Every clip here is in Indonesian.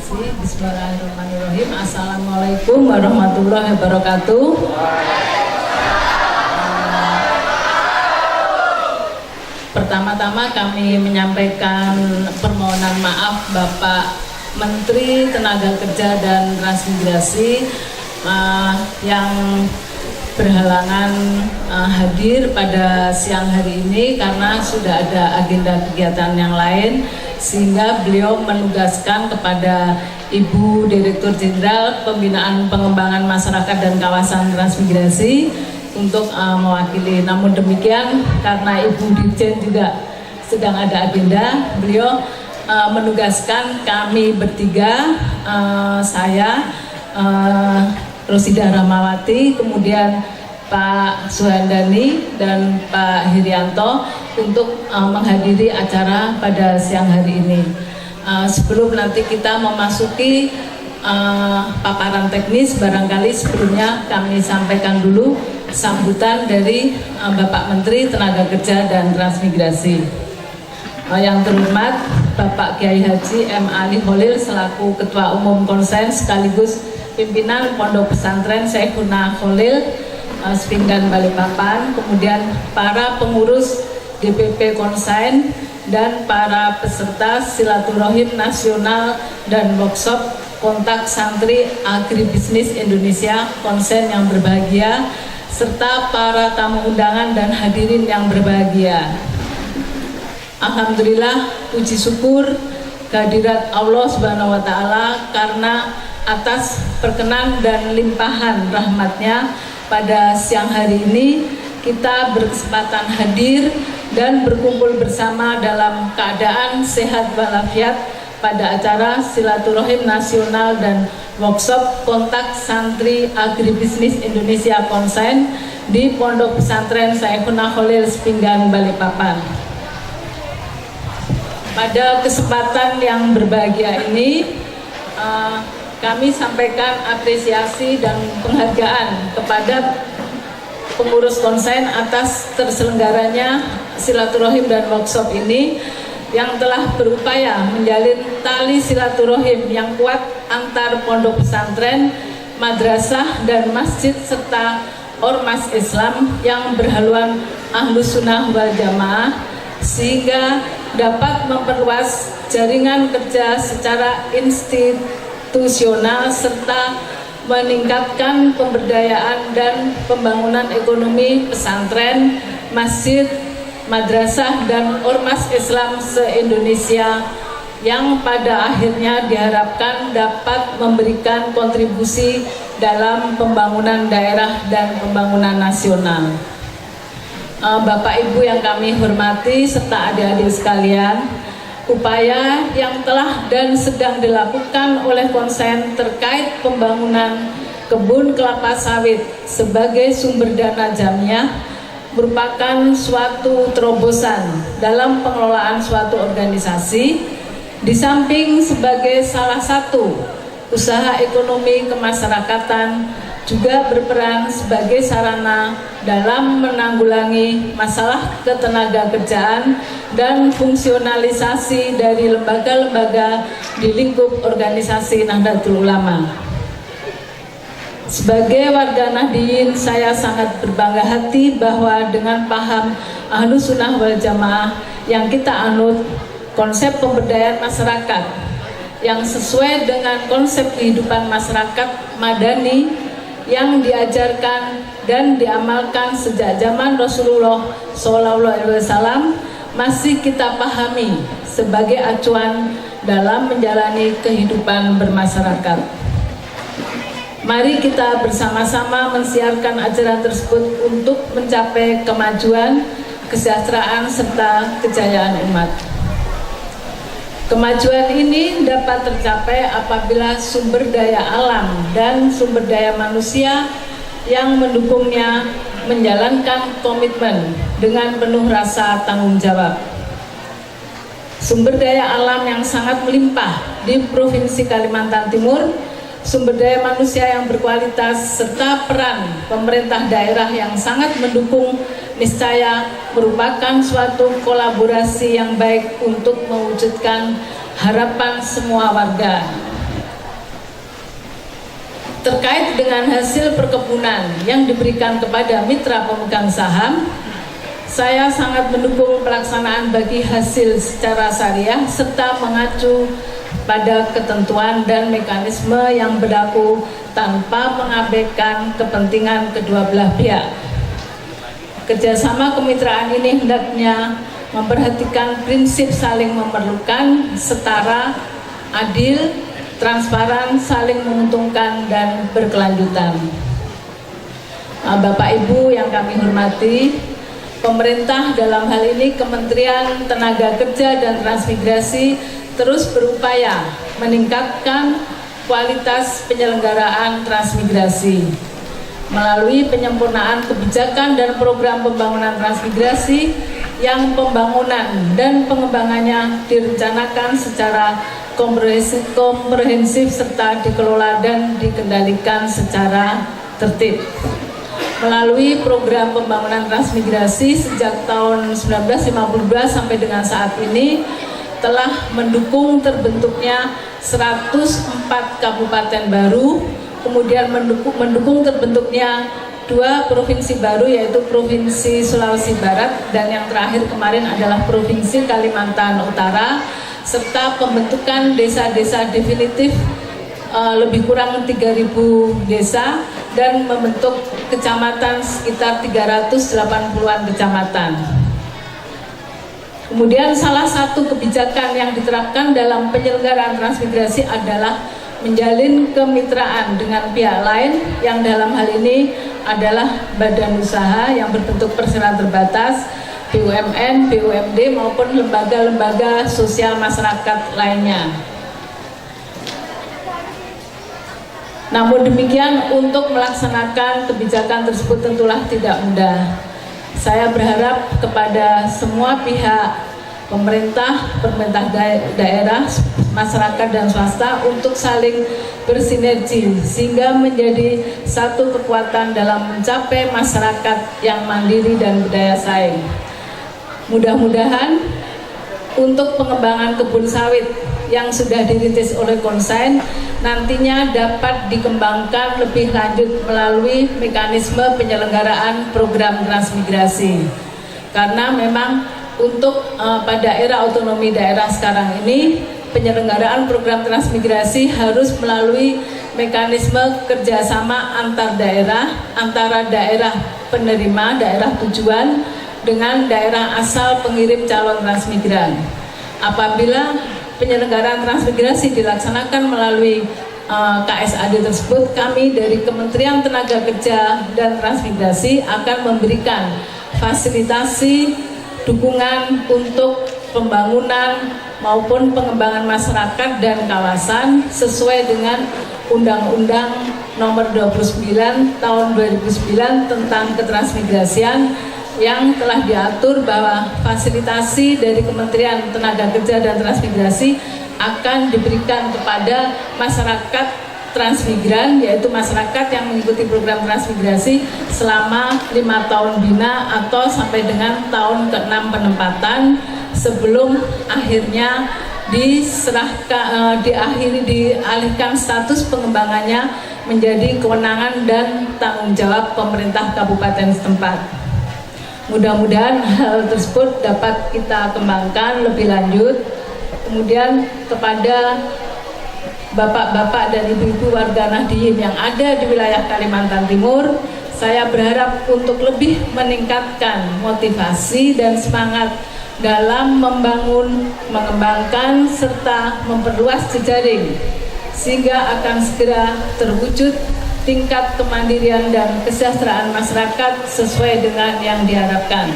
kasih. Bismillahirrahmanirrahim. Assalamualaikum warahmatullahi wabarakatuh. Pertama-tama kami menyampaikan permohonan maaf Bapak Menteri Tenaga Kerja dan Transmigrasi yang berhalangan hadir pada siang hari ini karena sudah ada agenda kegiatan yang lain, sehingga beliau menugaskan kepada Ibu Direktur Jenderal Pembinaan Pengembangan Masyarakat dan Kawasan Transmigrasi untuk mewakili. Namun demikian, karena Ibu Dirjen juga sedang ada agenda, beliau menugaskan kami bertiga, saya, Rosida Rahmawati, kemudian Pak Suhandani dan Pak Hirianto untuk menghadiri acara pada siang hari ini. Sebelum nanti kita memasuki paparan teknis, barangkali sebelumnya kami sampaikan dulu sambutan dari Bapak Menteri Tenaga Kerja dan Transmigrasi. Yang terhormat Bapak Kiai Haji M. Ali Kholil selaku Ketua Umum Konsen sekaligus pimpinan Pondok Pesantren Syekhuna Kholil Sepinggan Balikpapan, kemudian para pengurus DPP Konsen dan para peserta silaturahim nasional dan workshop kontak santri agribisnis Indonesia Konsen yang berbahagia, serta para tamu undangan dan hadirin yang berbahagia. Alhamdulillah, puji syukur kehadirat Allah Subhanahu wa Ta'ala karena atas perkenan dan limpahan rahmatnya pada siang hari ini kita berkesempatan hadir dan berkumpul bersama dalam keadaan sehat walafiat pada acara silaturahim nasional dan workshop kontak santri agribisnis Indonesia Konsen di Pondok Pesantren Syekhuna Kholil Sepinggan Balikpapan. Pada kesempatan yang berbahagia ini kami sampaikan apresiasi dan penghargaan kepada pengurus konsen atas terselenggaranya silaturahim dan workshop ini yang telah berupaya menjalin tali silaturahim yang kuat antar pondok pesantren, madrasah dan masjid serta ormas Islam yang berhaluan Ahlus Sunnah wal Jamaah, sehingga dapat memperluas jaringan kerja secara institusional serta meningkatkan pemberdayaan dan pembangunan ekonomi pesantren, masjid, madrasah dan ormas Islam se-Indonesia yang pada akhirnya diharapkan dapat memberikan kontribusi dalam pembangunan daerah dan pembangunan nasional. Bapak Ibu yang kami hormati serta adik-adik sekalian, upaya yang telah dan sedang dilakukan oleh konsen terkait pembangunan kebun kelapa sawit sebagai sumber dana jamiah merupakan suatu terobosan dalam pengelolaan suatu organisasi, di samping sebagai salah satu usaha ekonomi kemasyarakatan juga berperan sebagai sarana dalam menanggulangi masalah ketenagakerjaan dan fungsionalisasi dari lembaga-lembaga di lingkup organisasi Nahdlatul Ulama. Sebagai warga Nahdiyin, saya sangat berbangga hati bahwa dengan paham Ahlus Sunnah wal Jamaah yang kita anut, konsep pemberdayaan masyarakat yang sesuai dengan konsep kehidupan masyarakat madani yang diajarkan dan diamalkan sejak zaman Rasulullah SAW masih kita pahami sebagai acuan dalam menjalani kehidupan bermasyarakat. Mari kita bersama-sama mensiarkan ajaran tersebut untuk mencapai kemajuan, kesejahteraan serta kejayaan umat. Kemajuan ini dapat tercapai apabila sumber daya alam dan sumber daya manusia yang mendukungnya menjalankan komitmen dengan penuh rasa tanggung jawab. Sumber daya alam yang sangat melimpah di Provinsi Kalimantan Timur, sumber daya manusia yang berkualitas, serta peran pemerintah daerah yang sangat mendukung niscaya merupakan suatu kolaborasi yang baik untuk mewujudkan harapan semua warga. terkait dengan hasil perkebunan yang diberikan kepada mitra pemegang saham, saya sangat mendukung pelaksanaan bagi hasil secara syariah serta mengacu pada ketentuan dan mekanisme yang berlaku tanpa mengabaikan kepentingan kedua belah pihak. Kerjasama kemitraan ini hendaknya memperhatikan prinsip saling memerlukan, setara, adil, transparan, saling menguntungkan, dan berkelanjutan. Bapak Ibu yang kami hormati, pemerintah dalam hal ini Kementerian Tenaga Kerja dan Transmigrasi terus berupaya meningkatkan kualitas penyelenggaraan transmigrasi melalui penyempurnaan kebijakan dan program pembangunan transmigrasi yang pembangunan dan pengembangannya direncanakan secara komprehensif serta dikelola dan dikendalikan secara tertib. Melalui program pembangunan transmigrasi sejak tahun 1952 sampai dengan saat ini telah mendukung terbentuknya 104 kabupaten baru, kemudian mendukung terbentuknya 2 provinsi baru, yaitu Provinsi Sulawesi Barat dan yang terakhir kemarin adalah Provinsi Kalimantan Utara, serta pembentukan desa-desa definitif lebih kurang 3.000 desa dan membentuk kecamatan sekitar 380-an kecamatan. Kemudian salah satu kebijakan yang diterapkan dalam penyelenggaraan transmigrasi adalah menjalin kemitraan dengan pihak lain yang dalam hal ini adalah badan usaha yang berbentuk perseroan terbatas, BUMN, BUMD maupun lembaga-lembaga sosial masyarakat lainnya. Namun demikian, untuk melaksanakan kebijakan tersebut tentulah tidak mudah. Saya berharap kepada semua pihak, pemerintah daerah, masyarakat dan swasta untuk saling bersinergi sehingga menjadi satu kekuatan dalam mencapai masyarakat yang mandiri dan berdaya saing. Mudah-mudahan untuk pengembangan kebun sawit yang sudah dirintis oleh konsen nantinya dapat dikembangkan lebih lanjut melalui mekanisme penyelenggaraan program transmigrasi. Karena memang untuk pada era otonomi daerah sekarang ini penyelenggaraan program transmigrasi harus melalui mekanisme kerjasama antar daerah, antara daerah penerima, daerah tujuan dengan daerah asal pengirim calon transmigran. Apabila penyelenggaraan transmigrasi dilaksanakan melalui KSAD tersebut, kami dari Kementerian Tenaga Kerja dan Transmigrasi akan memberikan fasilitasi dukungan untuk pembangunan maupun pengembangan masyarakat dan kawasan sesuai dengan Undang-Undang Nomor 29 Tahun 2009 tentang ketransmigrasian yang telah diatur bahwa fasilitasi dari Kementerian Tenaga Kerja dan Transmigrasi akan diberikan kepada masyarakat transmigran, yaitu masyarakat yang mengikuti program transmigrasi selama 5 tahun bina atau sampai dengan tahun ke-6 penempatan sebelum akhirnya dialihkan status pengembangannya menjadi kewenangan dan tanggung jawab pemerintah kabupaten setempat. Mudah-mudahan hal tersebut dapat kita kembangkan lebih lanjut. Kemudian kepada bapak-bapak dan ibu-ibu warga Nahdien yang ada di wilayah Kalimantan Timur, saya berharap untuk lebih meningkatkan motivasi dan semangat dalam membangun, mengembangkan, serta memperluas jejaring sehingga akan segera terwujud tingkat kemandirian dan kesejahteraan masyarakat sesuai dengan yang diharapkan.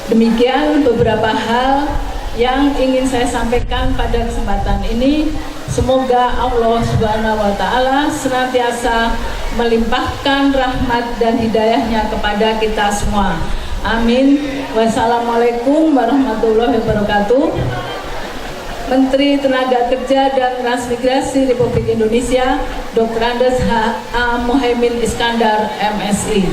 Demikian beberapa hal yang ingin saya sampaikan pada kesempatan ini. Semoga Allah Subhanahu wa Ta'ala senantiasa melimpahkan rahmat dan hidayahnya kepada kita semua. Amin. Wassalamualaikum warahmatullahi wabarakatuh. Menteri Tenaga Kerja dan Transmigrasi Republik Indonesia, Dr. Andes H.A. Muhaimin Iskandar, MSI.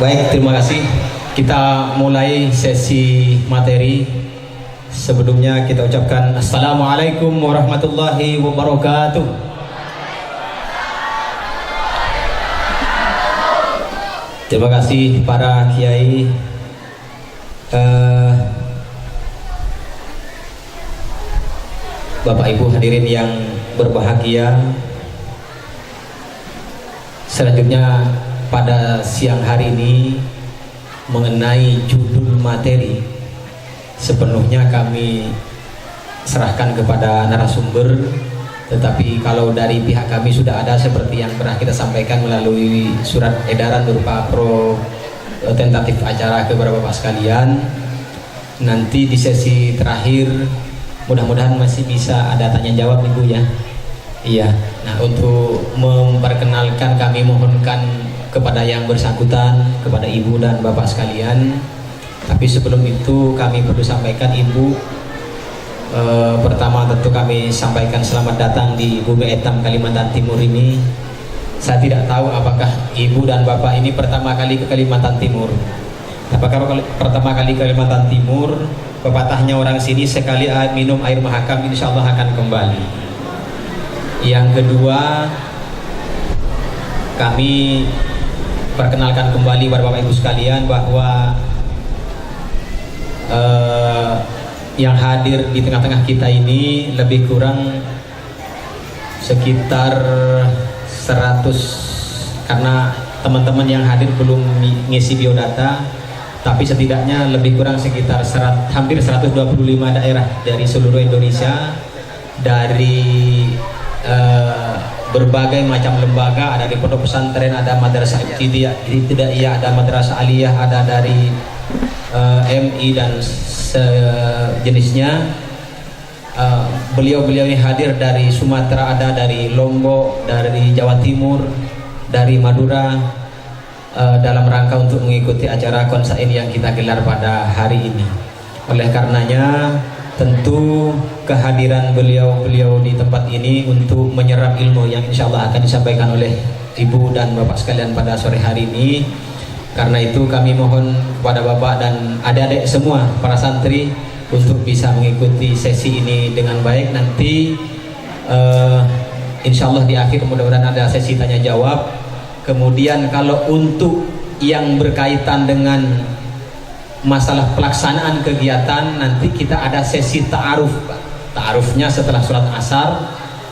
Baik, terima kasih. Kita mulai sesi materi. Sebelumnya kita ucapkan Assalamualaikum warahmatullahi wabarakatuh. Terima kasih para kiai, Bapak Ibu hadirin yang berbahagia. Selanjutnya pada siang hari ini mengenai judul materi sepenuhnya kami serahkan kepada narasumber, tetapi kalau dari pihak kami sudah ada seperti yang pernah kita sampaikan melalui surat edaran berupa tentatif acara kepada Bapak sekalian. Nanti di sesi terakhir mudah-mudahan masih bisa ada tanya jawab Ibu ya. Iya. Nah, untuk memperkenalkan kami mohonkan kepada yang bersangkutan, kepada Ibu dan Bapak sekalian. Tapi sebelum itu kami perlu sampaikan Ibu, pertama tentu kami sampaikan selamat datang di Bumi Etam Kalimantan Timur ini. Saya tidak tahu apakah Ibu dan Bapak ini pertama kali ke Kalimantan Timur. Apakah pertama kali ke Kalimantan Timur, pepatahnya orang sini sekali minum air mahakam insya Allah akan kembali. Yang kedua, kami perkenalkan kembali kepada Bapak Ibu sekalian bahwa yang hadir di tengah-tengah kita ini lebih kurang sekitar 100, karena teman-teman yang hadir belum ngisi biodata, tapi setidaknya lebih kurang sekitar hampir 125 daerah dari seluruh Indonesia, dari berbagai macam lembaga, ada di pondok pesantren, ada madrasah ibtidaiyah, ada madrasah aliyah, ada dari MI dan sejenisnya. Beliau-beliau ini hadir dari Sumatera, ada dari Lombok, dari Jawa Timur, dari Madura, dalam rangka untuk mengikuti acara konsain yang kita gelar pada hari ini. Oleh karenanya tentu kehadiran beliau-beliau di tempat ini untuk menyerap ilmu yang insya Allah akan disampaikan oleh Ibu dan Bapak sekalian pada sore hari ini. Karena itu kami mohon kepada Bapak dan adik-adik semua para santri untuk bisa mengikuti sesi ini dengan baik. Nanti insya Allah di akhir mudah-mudahan ada sesi tanya jawab. Kemudian kalau untuk yang berkaitan dengan masalah pelaksanaan kegiatan, nanti kita ada sesi ta'aruf. Ta'arufnya setelah sholat asar,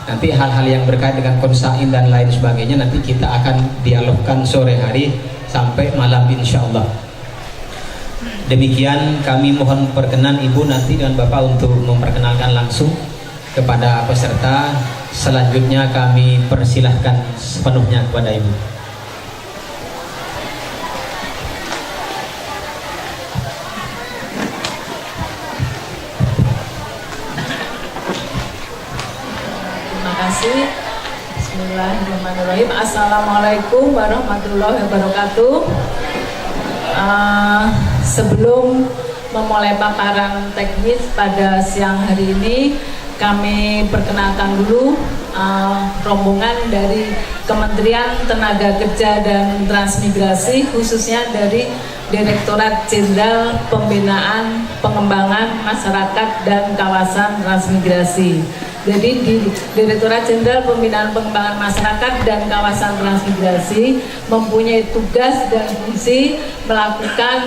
nanti hal-hal yang berkait dengan konsain dan lain sebagainya nanti kita akan dialogkan sore hari sampai malam insya Allah. Demikian kami mohon perkenan Ibu nanti dengan Bapak untuk memperkenalkan langsung kepada peserta. Selanjutnya kami persilahkan sepenuhnya kepada Ibu. Bismillahirrahmanirrahim. Assalamualaikum warahmatullahi wabarakatuh. Sebelum memulai paparan teknis pada siang hari ini, kami perkenalkan dulu rombongan dari Kementerian Tenaga Kerja dan Transmigrasi, khususnya dari Direktorat Jenderal Pembinaan Pengembangan Masyarakat dan Kawasan Transmigrasi. Jadi di Direktorat Jenderal Pembinaan Pengembangan Masyarakat dan Kawasan Transmigrasi mempunyai tugas dan fungsi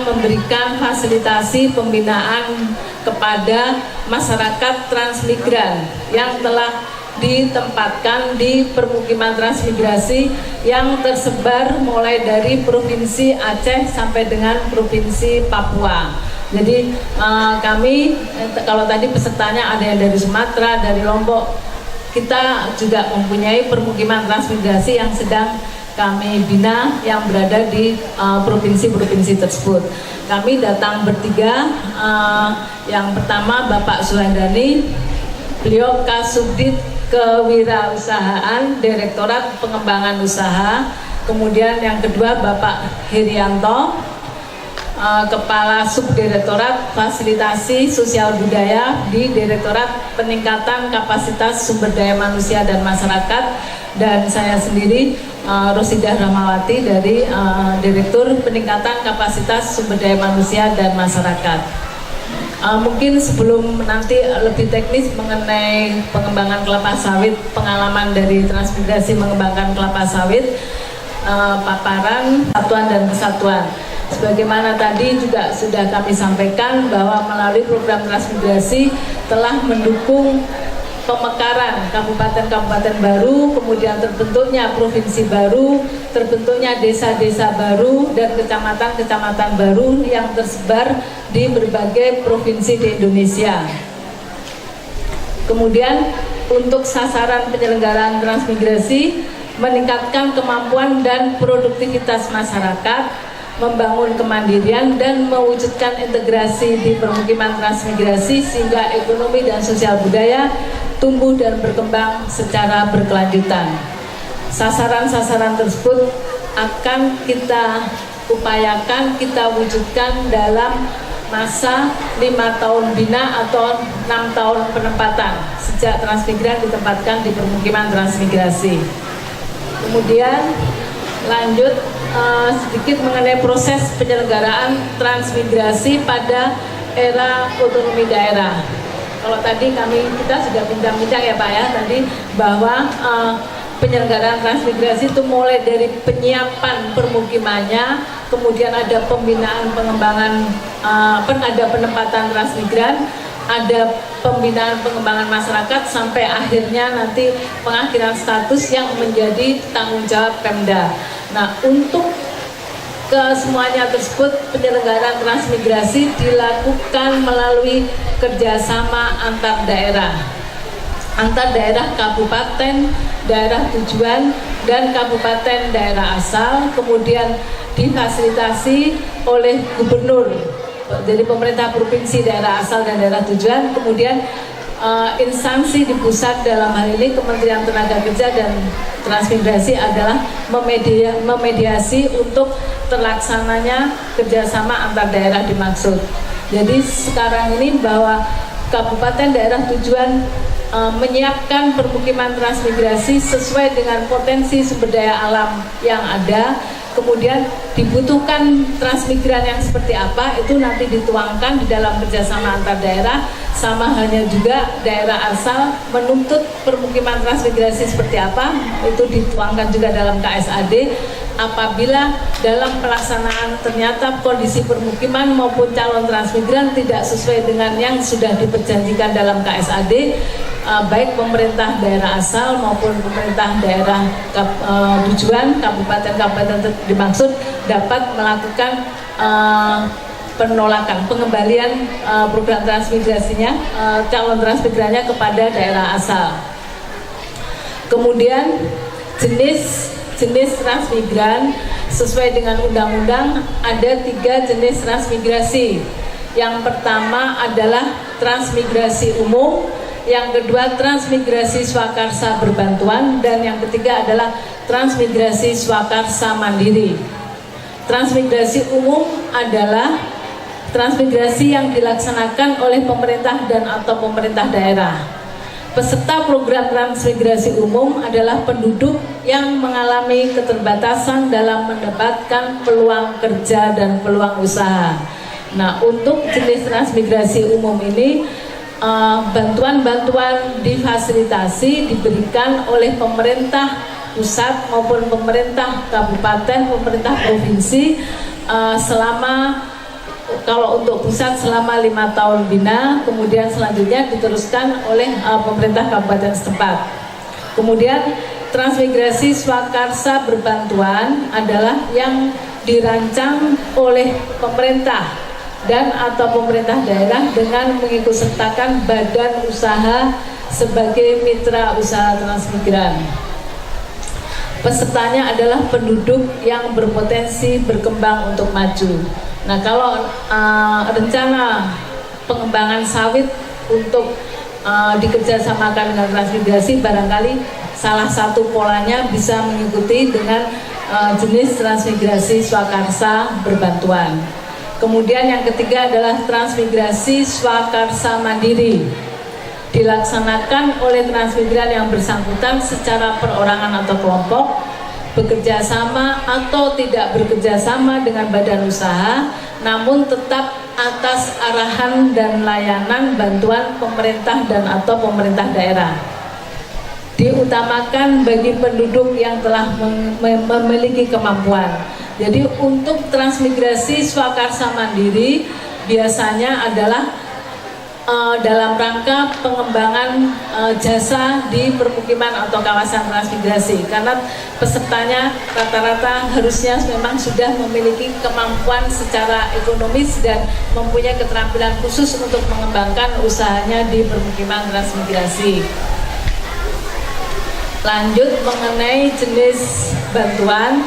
memberikan fasilitasi pembinaan kepada masyarakat transmigran yang telah ditempatkan di permukiman transmigrasi yang tersebar mulai dari Provinsi Aceh sampai dengan Provinsi Papua. Jadi kami kalau tadi pesertanya ada yang dari Sumatera, dari Lombok, kita juga mempunyai permukiman transmigrasi yang sedang kami bina yang berada di provinsi-provinsi tersebut. Kami datang bertiga, yang pertama Bapak Suhandani, beliau Kasubdit Kewirausahaan Direktorat Pengembangan Usaha. Kemudian yang kedua Bapak Herianto, Kepala Subdirektorat Fasilitasi Sosial Budaya di Direktorat Peningkatan Kapasitas Sumber Daya Manusia dan Masyarakat, dan saya sendiri Rosidah Rahmawati dari Direktur Peningkatan Kapasitas Sumber Daya Manusia dan Masyarakat. Mungkin sebelum nanti lebih teknis mengenai pengembangan kelapa sawit, pengalaman dari transmigrasi mengembangkan kelapa sawit, paparan satuan dan kesatuan. Sebagaimana tadi juga sudah kami sampaikan bahwa melalui program transmigrasi telah mendukung pemekaran kabupaten-kabupaten baru, kemudian terbentuknya provinsi baru, terbentuknya desa-desa baru dan kecamatan-kecamatan baru yang tersebar di berbagai provinsi di Indonesia. Kemudian untuk sasaran penyelenggaraan transmigrasi, meningkatkan kemampuan dan produktivitas masyarakat, membangun kemandirian dan mewujudkan integrasi di permukiman transmigrasi sehingga ekonomi dan sosial budaya tumbuh dan berkembang secara berkelanjutan. Sasaran-sasaran tersebut akan kita upayakan, kita wujudkan dalam masa 5 tahun bina atau 6 tahun penempatan sejak transmigran ditempatkan di permukiman transmigrasi. Kemudian lanjut sedikit mengenai proses penyelenggaraan transmigrasi pada era otonomi daerah. Kalau tadi kita sudah bincang-bincang ya Pak ya tadi bahwa penyelenggaraan transmigrasi itu mulai dari penyiapan permukimannya, kemudian ada pembinaan pengembangan, ada penempatan transmigran, ada pembinaan pengembangan masyarakat sampai akhirnya nanti pengakhiran status yang menjadi tanggung jawab Pemda. Nah, untuk kesemuanya tersebut penyelenggaraan transmigrasi dilakukan melalui kerjasama antar daerah kabupaten, daerah tujuan, dan kabupaten daerah asal, kemudian difasilitasi oleh gubernur, jadi pemerintah provinsi, daerah asal, dan daerah tujuan, kemudian instansi di pusat dalam hal ini Kementerian Tenaga Kerja dan Transmigrasi adalah memediasi untuk terlaksananya kerjasama antar daerah dimaksud. Jadi sekarang ini bahwa kabupaten daerah tujuan menyiapkan permukiman transmigrasi sesuai dengan potensi sumber daya alam yang ada, kemudian dibutuhkan transmigran yang seperti apa itu nanti dituangkan di dalam kerjasama antar daerah, sama halnya juga daerah asal menuntut permukiman transmigrasi seperti apa itu dituangkan juga dalam KSAD. Apabila dalam pelaksanaan ternyata kondisi permukiman maupun calon transmigran tidak sesuai dengan yang sudah diperjanjikan dalam KSAD, baik pemerintah daerah asal maupun pemerintah daerah tujuan kabupaten-kabupaten dimaksud dapat melakukan penolakan, pengembalian program transmigrasinya, calon transmigrannya kepada daerah asal. Kemudian jenis transmigran sesuai dengan undang-undang ada 3 jenis transmigrasi. Yang pertama adalah transmigrasi umum, yang kedua transmigrasi swakarsa berbantuan, dan yang ketiga adalah transmigrasi swakarsa mandiri. Transmigrasi umum adalah transmigrasi yang dilaksanakan oleh pemerintah dan atau pemerintah daerah. Peserta program transmigrasi umum adalah penduduk yang mengalami keterbatasan dalam mendapatkan peluang kerja dan peluang usaha. Nah, untuk jenis transmigrasi umum ini bantuan-bantuan difasilitasi diberikan oleh pemerintah pusat maupun pemerintah kabupaten, pemerintah provinsi selama, kalau untuk pusat selama 5 tahun bina, kemudian selanjutnya diteruskan oleh pemerintah kabupaten setempat. Kemudian transmigrasi swakarsa berbantuan adalah yang dirancang oleh pemerintah dan atau pemerintah daerah dengan mengikutsertakan badan usaha sebagai mitra usaha transmigran. Pesertanya adalah penduduk yang berpotensi berkembang untuk maju. Nah, kalau rencana pengembangan sawit untuk dikerjasamakan dengan transmigrasi, barangkali salah satu polanya bisa mengikuti dengan jenis transmigrasi swakarsa berbantuan. Kemudian yang ketiga adalah transmigrasi swakarsa mandiri, dilaksanakan oleh transmigran yang bersangkutan secara perorangan atau kelompok, bekerja sama atau tidak bekerja sama dengan badan usaha, namun tetap atas arahan dan layanan bantuan pemerintah dan atau pemerintah daerah. Diutamakan bagi penduduk yang telah memiliki kemampuan. Jadi untuk transmigrasi swakarsa mandiri biasanya adalah dalam rangka pengembangan jasa di permukiman atau kawasan transmigrasi, karena pesertanya rata-rata harusnya memang sudah memiliki kemampuan secara ekonomis dan mempunyai keterampilan khusus untuk mengembangkan usahanya di permukiman transmigrasi. Lanjut mengenai jenis bantuan,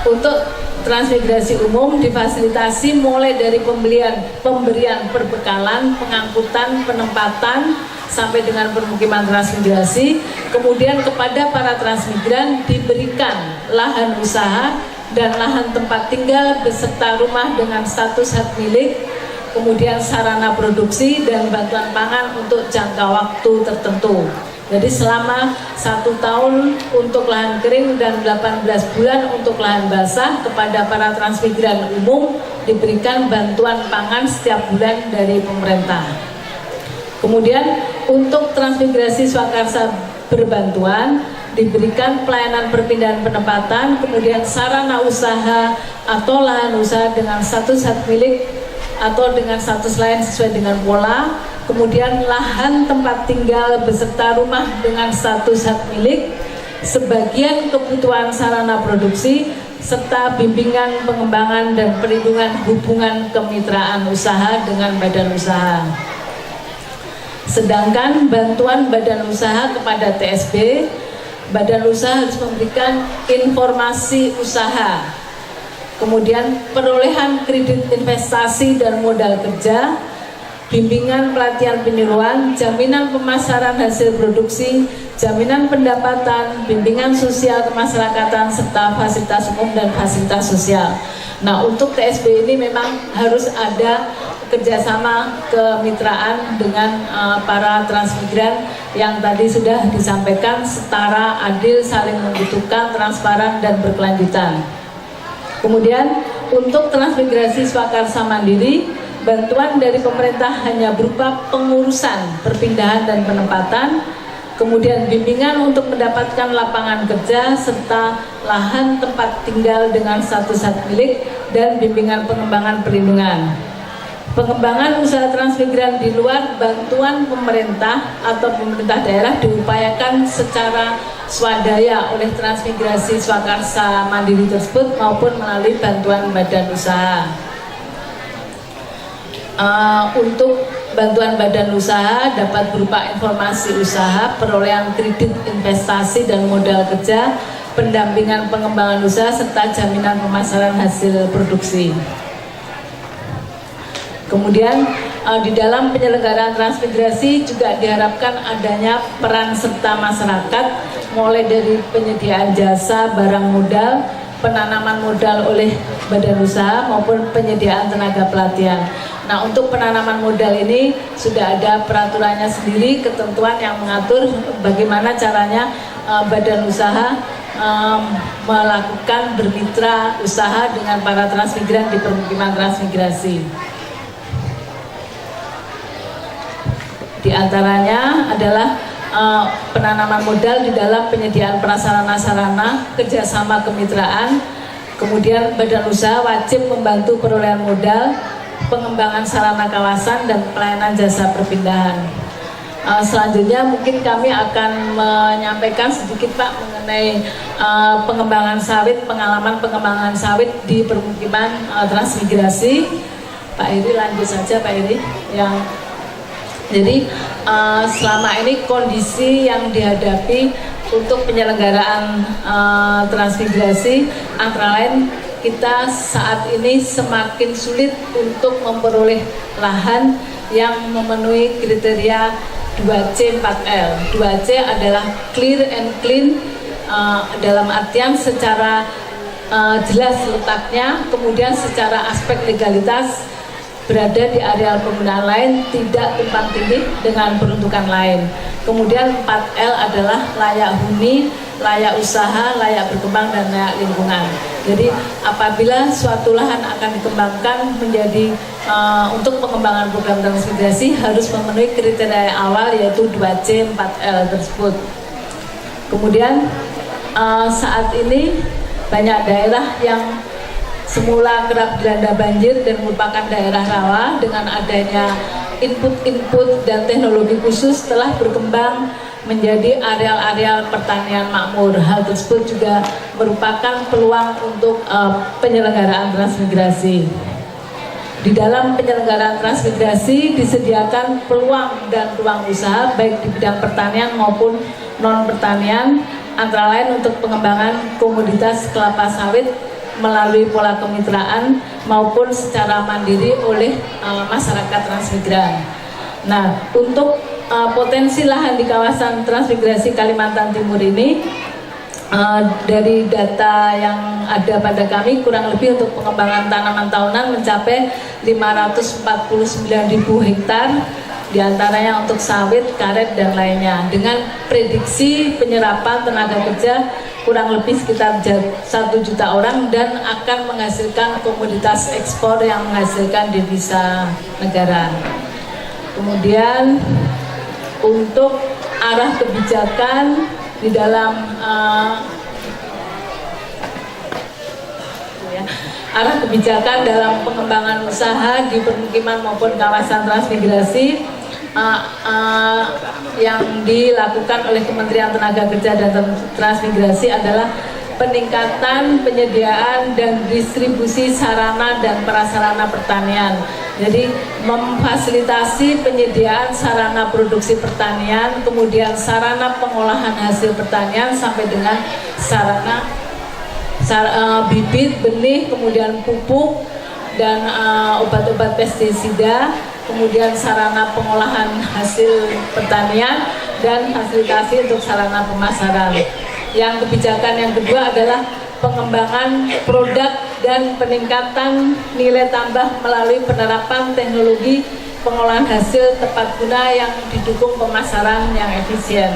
untuk transmigrasi umum difasilitasi mulai dari pemberian perbekalan, pengangkutan, penempatan sampai dengan permukiman transmigrasi. Kemudian kepada para transmigran diberikan lahan usaha dan lahan tempat tinggal beserta rumah dengan status hak milik, kemudian sarana produksi dan bantuan pangan untuk jangka waktu tertentu. Jadi selama 1 tahun untuk lahan kering dan 18 bulan untuk lahan basah, kepada para transmigran umum diberikan bantuan pangan setiap bulan dari pemerintah. Kemudian untuk transmigrasi swakarsa berbantuan diberikan pelayanan perpindahan penempatan, kemudian sarana usaha atau lahan usaha dengan status hak milik atau dengan status lain sesuai dengan pola, kemudian lahan tempat tinggal beserta rumah dengan status hak milik, sebagian kebutuhan sarana produksi, serta bimbingan pengembangan dan perlindungan hubungan kemitraan usaha dengan badan usaha. Sedangkan bantuan badan usaha kepada TSB, badan usaha harus memberikan informasi usaha, kemudian perolehan kredit investasi dan modal kerja, bimbingan pelatihan penyuluhan, jaminan pemasaran hasil produksi, jaminan pendapatan, bimbingan sosial kemasyarakatan, serta fasilitas umum dan fasilitas sosial. Nah, untuk TSB ini memang harus ada kerjasama kemitraan dengan para transmigran yang tadi sudah disampaikan, setara, adil, saling membutuhkan, transparan, dan berkelanjutan. Kemudian untuk transmigrasi swakarsa mandiri, bantuan dari pemerintah hanya berupa pengurusan perpindahan dan penempatan, kemudian bimbingan untuk mendapatkan lapangan kerja serta lahan tempat tinggal dengan status hak milik, dan bimbingan pengembangan perlindungan. Pengembangan usaha transmigran di luar bantuan pemerintah atau pemerintah daerah diupayakan secara swadaya oleh transmigrasi swakarsa mandiri tersebut maupun melalui bantuan badan usaha. Untuk bantuan badan usaha dapat berupa informasi usaha, perolehan kredit investasi dan modal kerja, pendampingan pengembangan usaha, serta jaminan pemasaran hasil produksi. Kemudian di dalam penyelenggaraan transmigrasi juga diharapkan adanya peran serta masyarakat, mulai dari penyediaan jasa, barang modal, penanaman modal oleh badan usaha maupun penyediaan tenaga pelatihan. Nah, untuk penanaman modal ini sudah ada peraturannya sendiri, ketentuan yang mengatur bagaimana caranya badan usaha melakukan bermitra usaha dengan para transmigran di permukiman transmigrasi. Di antaranya adalah penanaman modal di dalam penyediaan prasarana-sarana, kerjasama kemitraan, kemudian badan usaha wajib membantu perolehan modal, pengembangan sarana kawasan, dan pelayanan jasa perpindahan. Selanjutnya mungkin kami akan menyampaikan sedikit Pak mengenai pengembangan sawit, pengalaman pengembangan sawit di permukiman transmigrasi. Pak Iri lanjut saja Pak Iri. Jadi selama ini kondisi yang dihadapi untuk penyelenggaraan transmigrasi antara lain kita saat ini semakin sulit untuk memperoleh lahan yang memenuhi kriteria 2C 4L. 2C adalah clear and clean, dalam artian secara jelas letaknya, kemudian secara aspek legalitas berada di areal penggunaan lain, tidak tumpang tindih dengan peruntukan lain. Kemudian 4L adalah layak huni, layak usaha, layak berkembang, dan layak lingkungan. Jadi apabila suatu lahan akan dikembangkan menjadi untuk pengembangan program transmigrasi harus memenuhi kriteria awal yaitu 2C 4L tersebut. Kemudian saat ini banyak daerah yang semula kerap dilanda banjir dan merupakan daerah rawa, dengan adanya input-input dan teknologi khusus telah berkembang menjadi areal-areal pertanian makmur. Hal tersebut juga merupakan peluang untuk penyelenggaraan transmigrasi. Di dalam penyelenggaraan transmigrasi disediakan peluang dan ruang usaha baik di bidang pertanian maupun non pertanian, antara lain untuk pengembangan komoditas kelapa sawit melalui pola kemitraan maupun secara mandiri oleh masyarakat transmigran. Nah, untuk potensi lahan di kawasan transmigrasi Kalimantan Timur ini, dari data yang ada pada kami, kurang lebih untuk pengembangan tanaman tahunan mencapai 549.000 hektar, diantaranya untuk sawit, karet, dan lainnya, dengan prediksi penyerapan tenaga kerja kurang lebih sekitar 1 juta orang dan akan menghasilkan komoditas ekspor yang menghasilkan devisa negara. Kemudian untuk arah kebijakan di dalam arah kebijakan dalam pengembangan usaha di permukiman maupun kawasan transmigrasi yang dilakukan oleh Kementerian Tenaga Kerja dan Transmigrasi adalah peningkatan penyediaan dan distribusi sarana dan prasarana pertanian. Jadi memfasilitasi penyediaan sarana produksi pertanian, kemudian sarana pengolahan hasil pertanian sampai dengan sarana bibit, benih, kemudian pupuk dan obat-obat pestisida, kemudian sarana pengolahan hasil pertanian, dan fasilitasi untuk sarana pemasaran. Yang kebijakan yang kedua adalah pengembangan produk dan peningkatan nilai tambah melalui penerapan teknologi pengolahan hasil tepat guna yang didukung pemasaran yang efisien.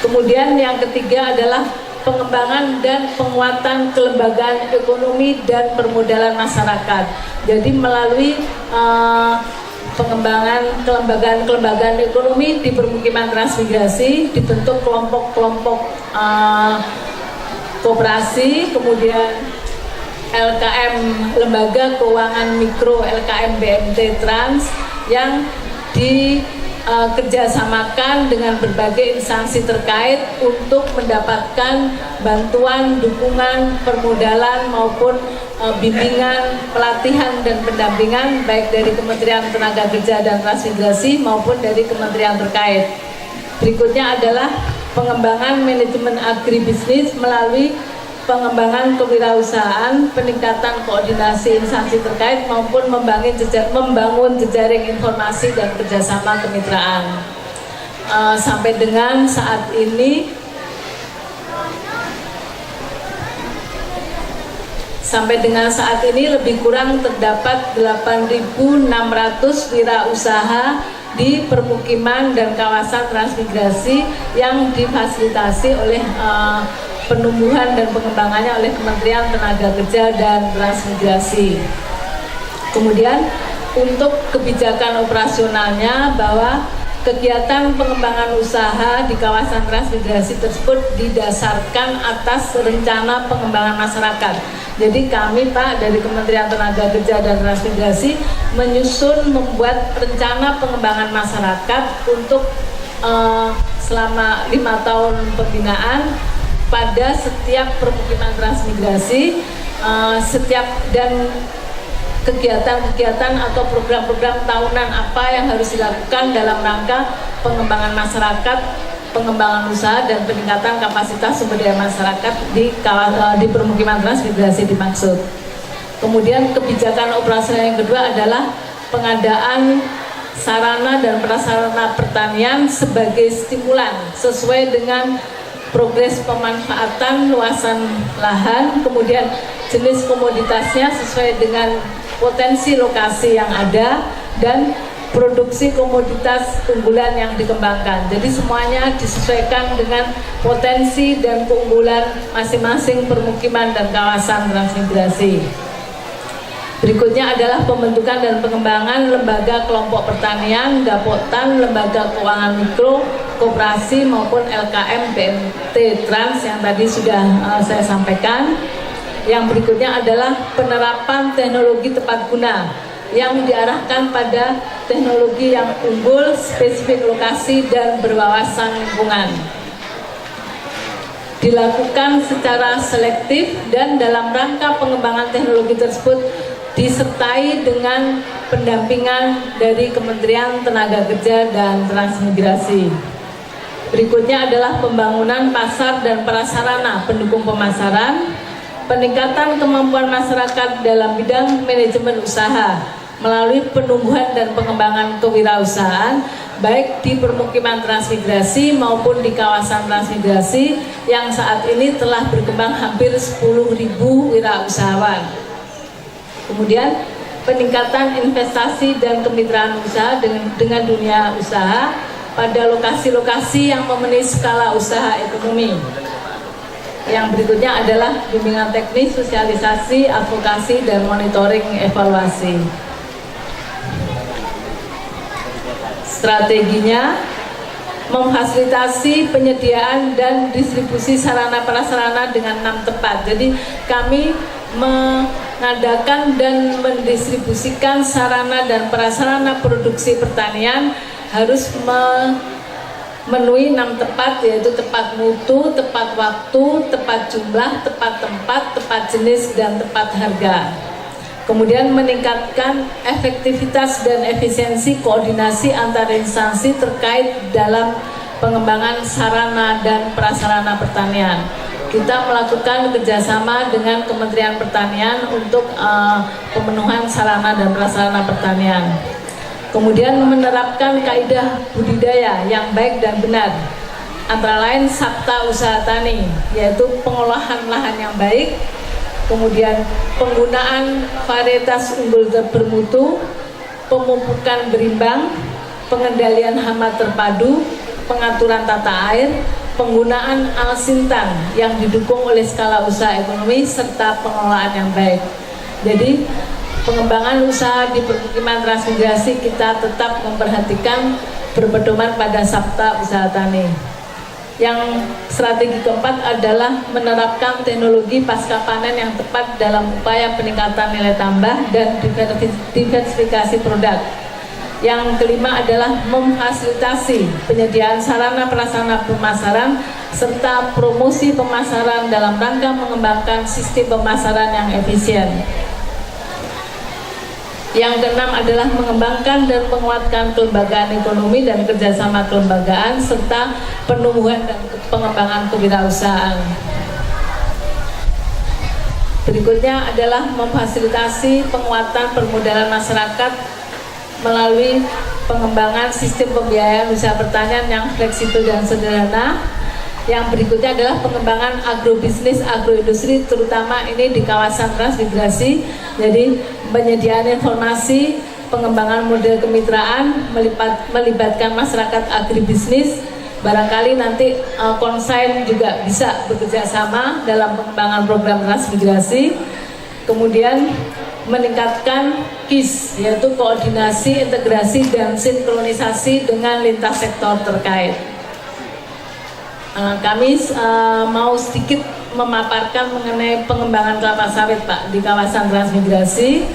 Kemudian yang ketiga adalah pengembangan dan penguatan kelembagaan ekonomi dan permodalan masyarakat. Jadi melalui pengembangan kelembagaan ekonomi di permukiman transmigrasi dibentuk kelompok-kelompok koperasi, kemudian LKM Lembaga Keuangan Mikro LKM BMT Trans yang kerjasamakan dengan berbagai instansi terkait untuk mendapatkan bantuan, dukungan, permodalan maupun bimbingan, pelatihan dan pendampingan baik dari Kementerian Tenaga Kerja dan Transmigrasi maupun dari kementerian terkait. Berikutnya adalah pengembangan manajemen agribisnis melalui pengembangan kewirausahaan, peningkatan koordinasi instansi terkait maupun membangun jejaring informasi dan kerjasama kemitraan. Sampai dengan saat ini lebih kurang terdapat 8.600 wirausaha di permukiman dan kawasan transmigrasi yang difasilitasi oleh penumbuhan dan pengembangannya oleh Kementerian Tenaga Kerja dan Transmigrasi. Kemudian untuk kebijakan operasionalnya, bahwa kegiatan pengembangan usaha di kawasan transmigrasi tersebut didasarkan atas rencana pengembangan masyarakat. Jadi kami Pak dari Kementerian Tenaga Kerja dan Transmigrasi menyusun membuat rencana pengembangan masyarakat untuk selama 5 tahun pembinaan pada setiap permukiman transmigrasi, dan kegiatan-kegiatan atau program-program tahunan apa yang harus dilakukan dalam rangka pengembangan masyarakat, pengembangan usaha dan peningkatan kapasitas sumber daya masyarakat di permukiman transmigrasi dimaksud. Kemudian kebijakan operasional yang kedua adalah pengadaan sarana dan prasarana pertanian sebagai stimulan sesuai dengan progres pemanfaatan luasan lahan, kemudian jenis komoditasnya sesuai dengan potensi lokasi yang ada, dan produksi komoditas unggulan yang dikembangkan. Jadi semuanya disesuaikan dengan potensi dan keunggulan masing-masing permukiman dan kawasan transmigrasi. Berikutnya adalah pembentukan dan pengembangan lembaga kelompok pertanian, Gapoktan, lembaga keuangan mikro, koperasi maupun LKM BMT Trans yang tadi sudah saya sampaikan. Yang berikutnya adalah penerapan teknologi tepat guna yang diarahkan pada teknologi yang unggul, spesifik lokasi dan berwawasan lingkungan. Dilakukan secara selektif dan dalam rangka pengembangan teknologi tersebut disertai dengan pendampingan dari Kementerian Tenaga Kerja dan Transmigrasi. Berikutnya adalah pembangunan pasar dan prasarana pendukung pemasaran, peningkatan kemampuan masyarakat dalam bidang manajemen usaha melalui penumbuhan dan pengembangan kewirausahaan baik di permukiman transmigrasi maupun di kawasan transmigrasi yang saat ini telah berkembang hampir 10.000 wirausahawan. Kemudian peningkatan investasi dan kemitraan usaha dengan dunia usaha pada lokasi-lokasi yang memenuhi skala usaha ekonomi. Yang berikutnya adalah bimbingan teknis, sosialisasi, advokasi, dan monitoring evaluasi. Strateginya memfasilitasi penyediaan dan distribusi sarana prasarana dengan 6 tempat. Jadi kami mengadakan dan mendistribusikan sarana dan prasarana produksi pertanian harus memenuhi 6 tempat, yaitu tepat mutu, tepat waktu, tepat jumlah, tepat tempat, tepat jenis, dan tepat harga. Kemudian meningkatkan efektivitas dan efisiensi koordinasi antar instansi terkait dalam pengembangan sarana dan prasarana pertanian. Kita melakukan kerjasama dengan Kementerian Pertanian untuk pemenuhan sarana dan prasarana pertanian. Kemudian menerapkan kaidah budidaya yang baik dan benar, antara lain sabta usaha tani, yaitu pengolahan lahan yang baik, kemudian penggunaan varietas unggul bermutu, pemupukan berimbang, pengendalian hama terpadu, pengaturan tata air, penggunaan alsintan yang didukung oleh skala usaha ekonomi, serta pengelolaan yang baik. Jadi pengembangan usaha di permukiman transmigrasi kita tetap memperhatikan berpedoman pada sabta usaha tani. Yang strategi keempat adalah menerapkan teknologi pasca panen yang tepat dalam upaya peningkatan nilai tambah dan diversifikasi produk. Yang kelima adalah memfasilitasi penyediaan sarana prasarana pemasaran serta promosi pemasaran dalam rangka mengembangkan sistem pemasaran yang efisien. Yang keenam adalah mengembangkan dan menguatkan kelembagaan ekonomi dan kerjasama kelembagaan serta penumbuhan dan pengembangan kewirausahaan. Berikutnya adalah memfasilitasi penguatan permodalan masyarakat melalui pengembangan sistem pembiayaan usaha pertanian yang fleksibel dan sederhana. Yang berikutnya adalah pengembangan agrobisnis, agroindustri, terutama ini di kawasan transmigrasi. Jadi penyediaan informasi, pengembangan model kemitraan, melibatkan masyarakat agribisnis. Barangkali nanti konsain juga bisa bekerja sama dalam pengembangan program transmigrasi. Kemudian meningkatkan KIS, yaitu koordinasi, integrasi, dan sinkronisasi dengan lintas sektor terkait. Kami mau sedikit memaparkan mengenai pengembangan kelapa sawit, Pak, di kawasan transmigrasi.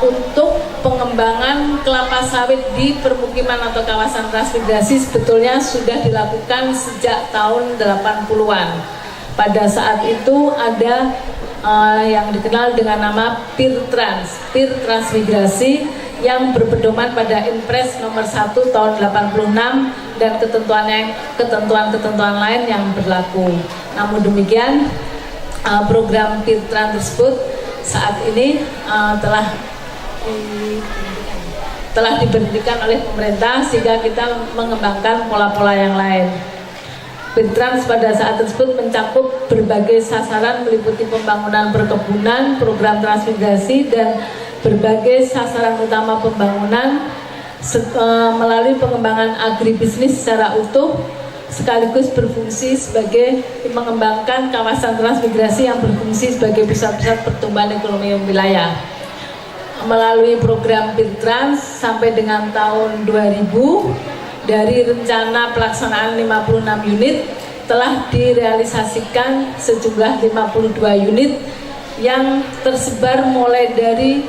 Untuk pengembangan kelapa sawit di permukiman atau kawasan transmigrasi sebetulnya sudah dilakukan sejak tahun 80-an. Pada saat itu ada yang dikenal dengan nama PIR Transmigrasi yang berpedoman pada Impres nomor 1 tahun 86 dan ketentuan-ketentuan lain yang berlaku. Namun demikian, program PIR Trans tersebut saat ini telah diberhentikan oleh pemerintah sehingga kita mengembangkan pola-pola yang lain. Birtrans pada saat tersebut mencakup berbagai sasaran meliputi pembangunan perkebunan, program transmigrasi, dan berbagai sasaran utama pembangunan melalui pengembangan agribisnis secara utuh, sekaligus berfungsi sebagai mengembangkan kawasan transmigrasi yang berfungsi sebagai pusat-pusat pertumbuhan ekonomi wilayah. Melalui program Birtrans sampai dengan tahun 2000, dari rencana pelaksanaan 56 unit telah direalisasikan sejumlah 52 unit yang tersebar mulai dari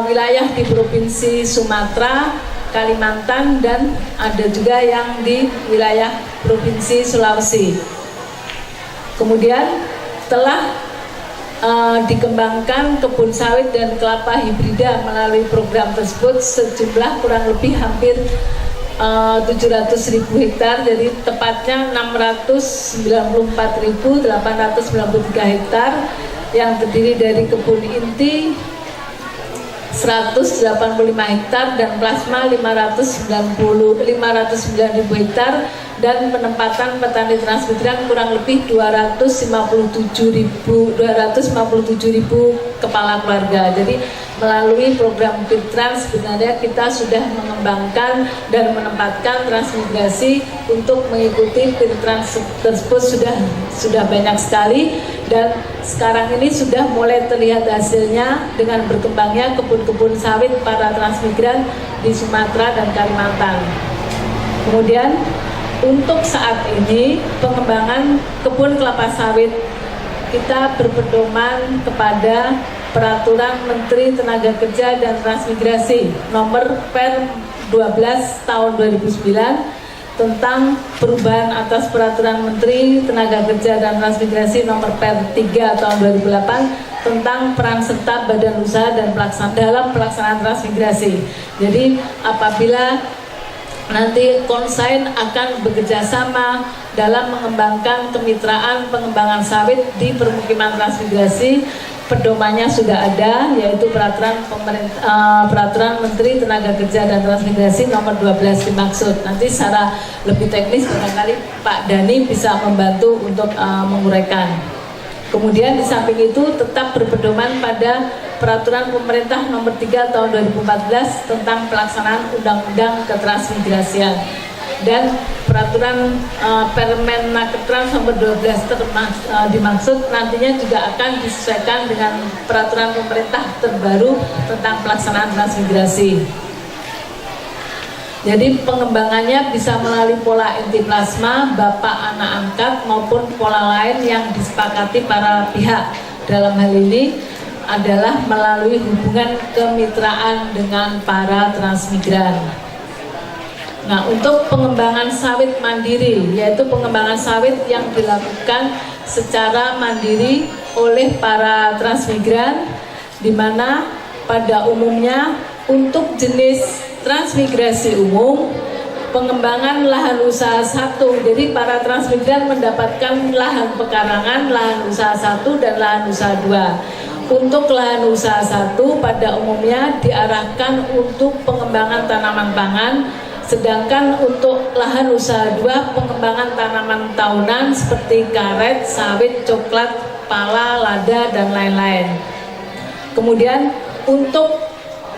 wilayah di Provinsi Sumatera, Kalimantan, dan ada juga yang di wilayah Provinsi Sulawesi. Kemudian telah dikembangkan kebun sawit dan kelapa hibrida melalui program tersebut sejumlah kurang lebih hampir 700.000 hektar, jadi tepatnya 694.893 hektar yang terdiri dari kebun inti 185 hektar dan plasma 509.000 hektar, dan penempatan petani transmigran kurang lebih 257.000 kepala keluarga. Jadi melalui program Birtrans sebenarnya kita sudah mengembangkan dan menempatkan transmigrasi untuk mengikuti Birtrans tersebut sudah banyak sekali, dan sekarang ini sudah mulai terlihat hasilnya dengan berkembangnya kebun-kebun sawit para transmigran di Sumatera dan Kalimantan. Kemudian untuk saat ini pengembangan kebun kelapa sawit kita berpedoman kepada Peraturan Menteri Tenaga Kerja dan Transmigrasi Nomor Per 12 Tahun 2009 tentang perubahan atas Peraturan Menteri Tenaga Kerja dan Transmigrasi Nomor Per 3 Tahun 2008 tentang peran serta badan usaha dan dalam pelaksanaan transmigrasi. Jadi apabila nanti konsain akan bekerjasama dalam mengembangkan kemitraan pengembangan sawit di permukiman transmigrasi, pedomannya sudah ada, yaitu Peraturan Menteri Tenaga Kerja dan Transmigrasi Nomor 12 dimaksud. Nanti secara lebih teknis barangkali Pak Dhani bisa membantu untuk menguraikan. Kemudian di samping itu tetap berpedoman pada Peraturan Pemerintah Nomor 3 Tahun 2014 tentang pelaksanaan Undang-Undang Ketransmigrasian, dan Peraturan Permenakertrans Nomor 12 dimaksud nantinya juga akan disesuaikan dengan Peraturan Pemerintah terbaru tentang pelaksanaan transmigrasi. Jadi pengembangannya bisa melalui pola inti plasma, bapak anak angkat, maupun pola lain yang disepakati para pihak. Dalam hal ini adalah melalui hubungan kemitraan dengan para transmigran. Nah, untuk pengembangan sawit mandiri, yaitu pengembangan sawit yang dilakukan secara mandiri oleh para transmigran, di mana pada umumnya untuk jenis transmigrasi umum, pengembangan lahan usaha 1, jadi para transmigran mendapatkan lahan pekarangan, lahan usaha 1 dan lahan usaha 2. Untuk lahan usaha 1 pada umumnya diarahkan untuk pengembangan tanaman pangan, sedangkan untuk lahan usaha 2 pengembangan tanaman tahunan seperti karet, sawit, coklat, pala, lada, dan lain-lain. Kemudian untuk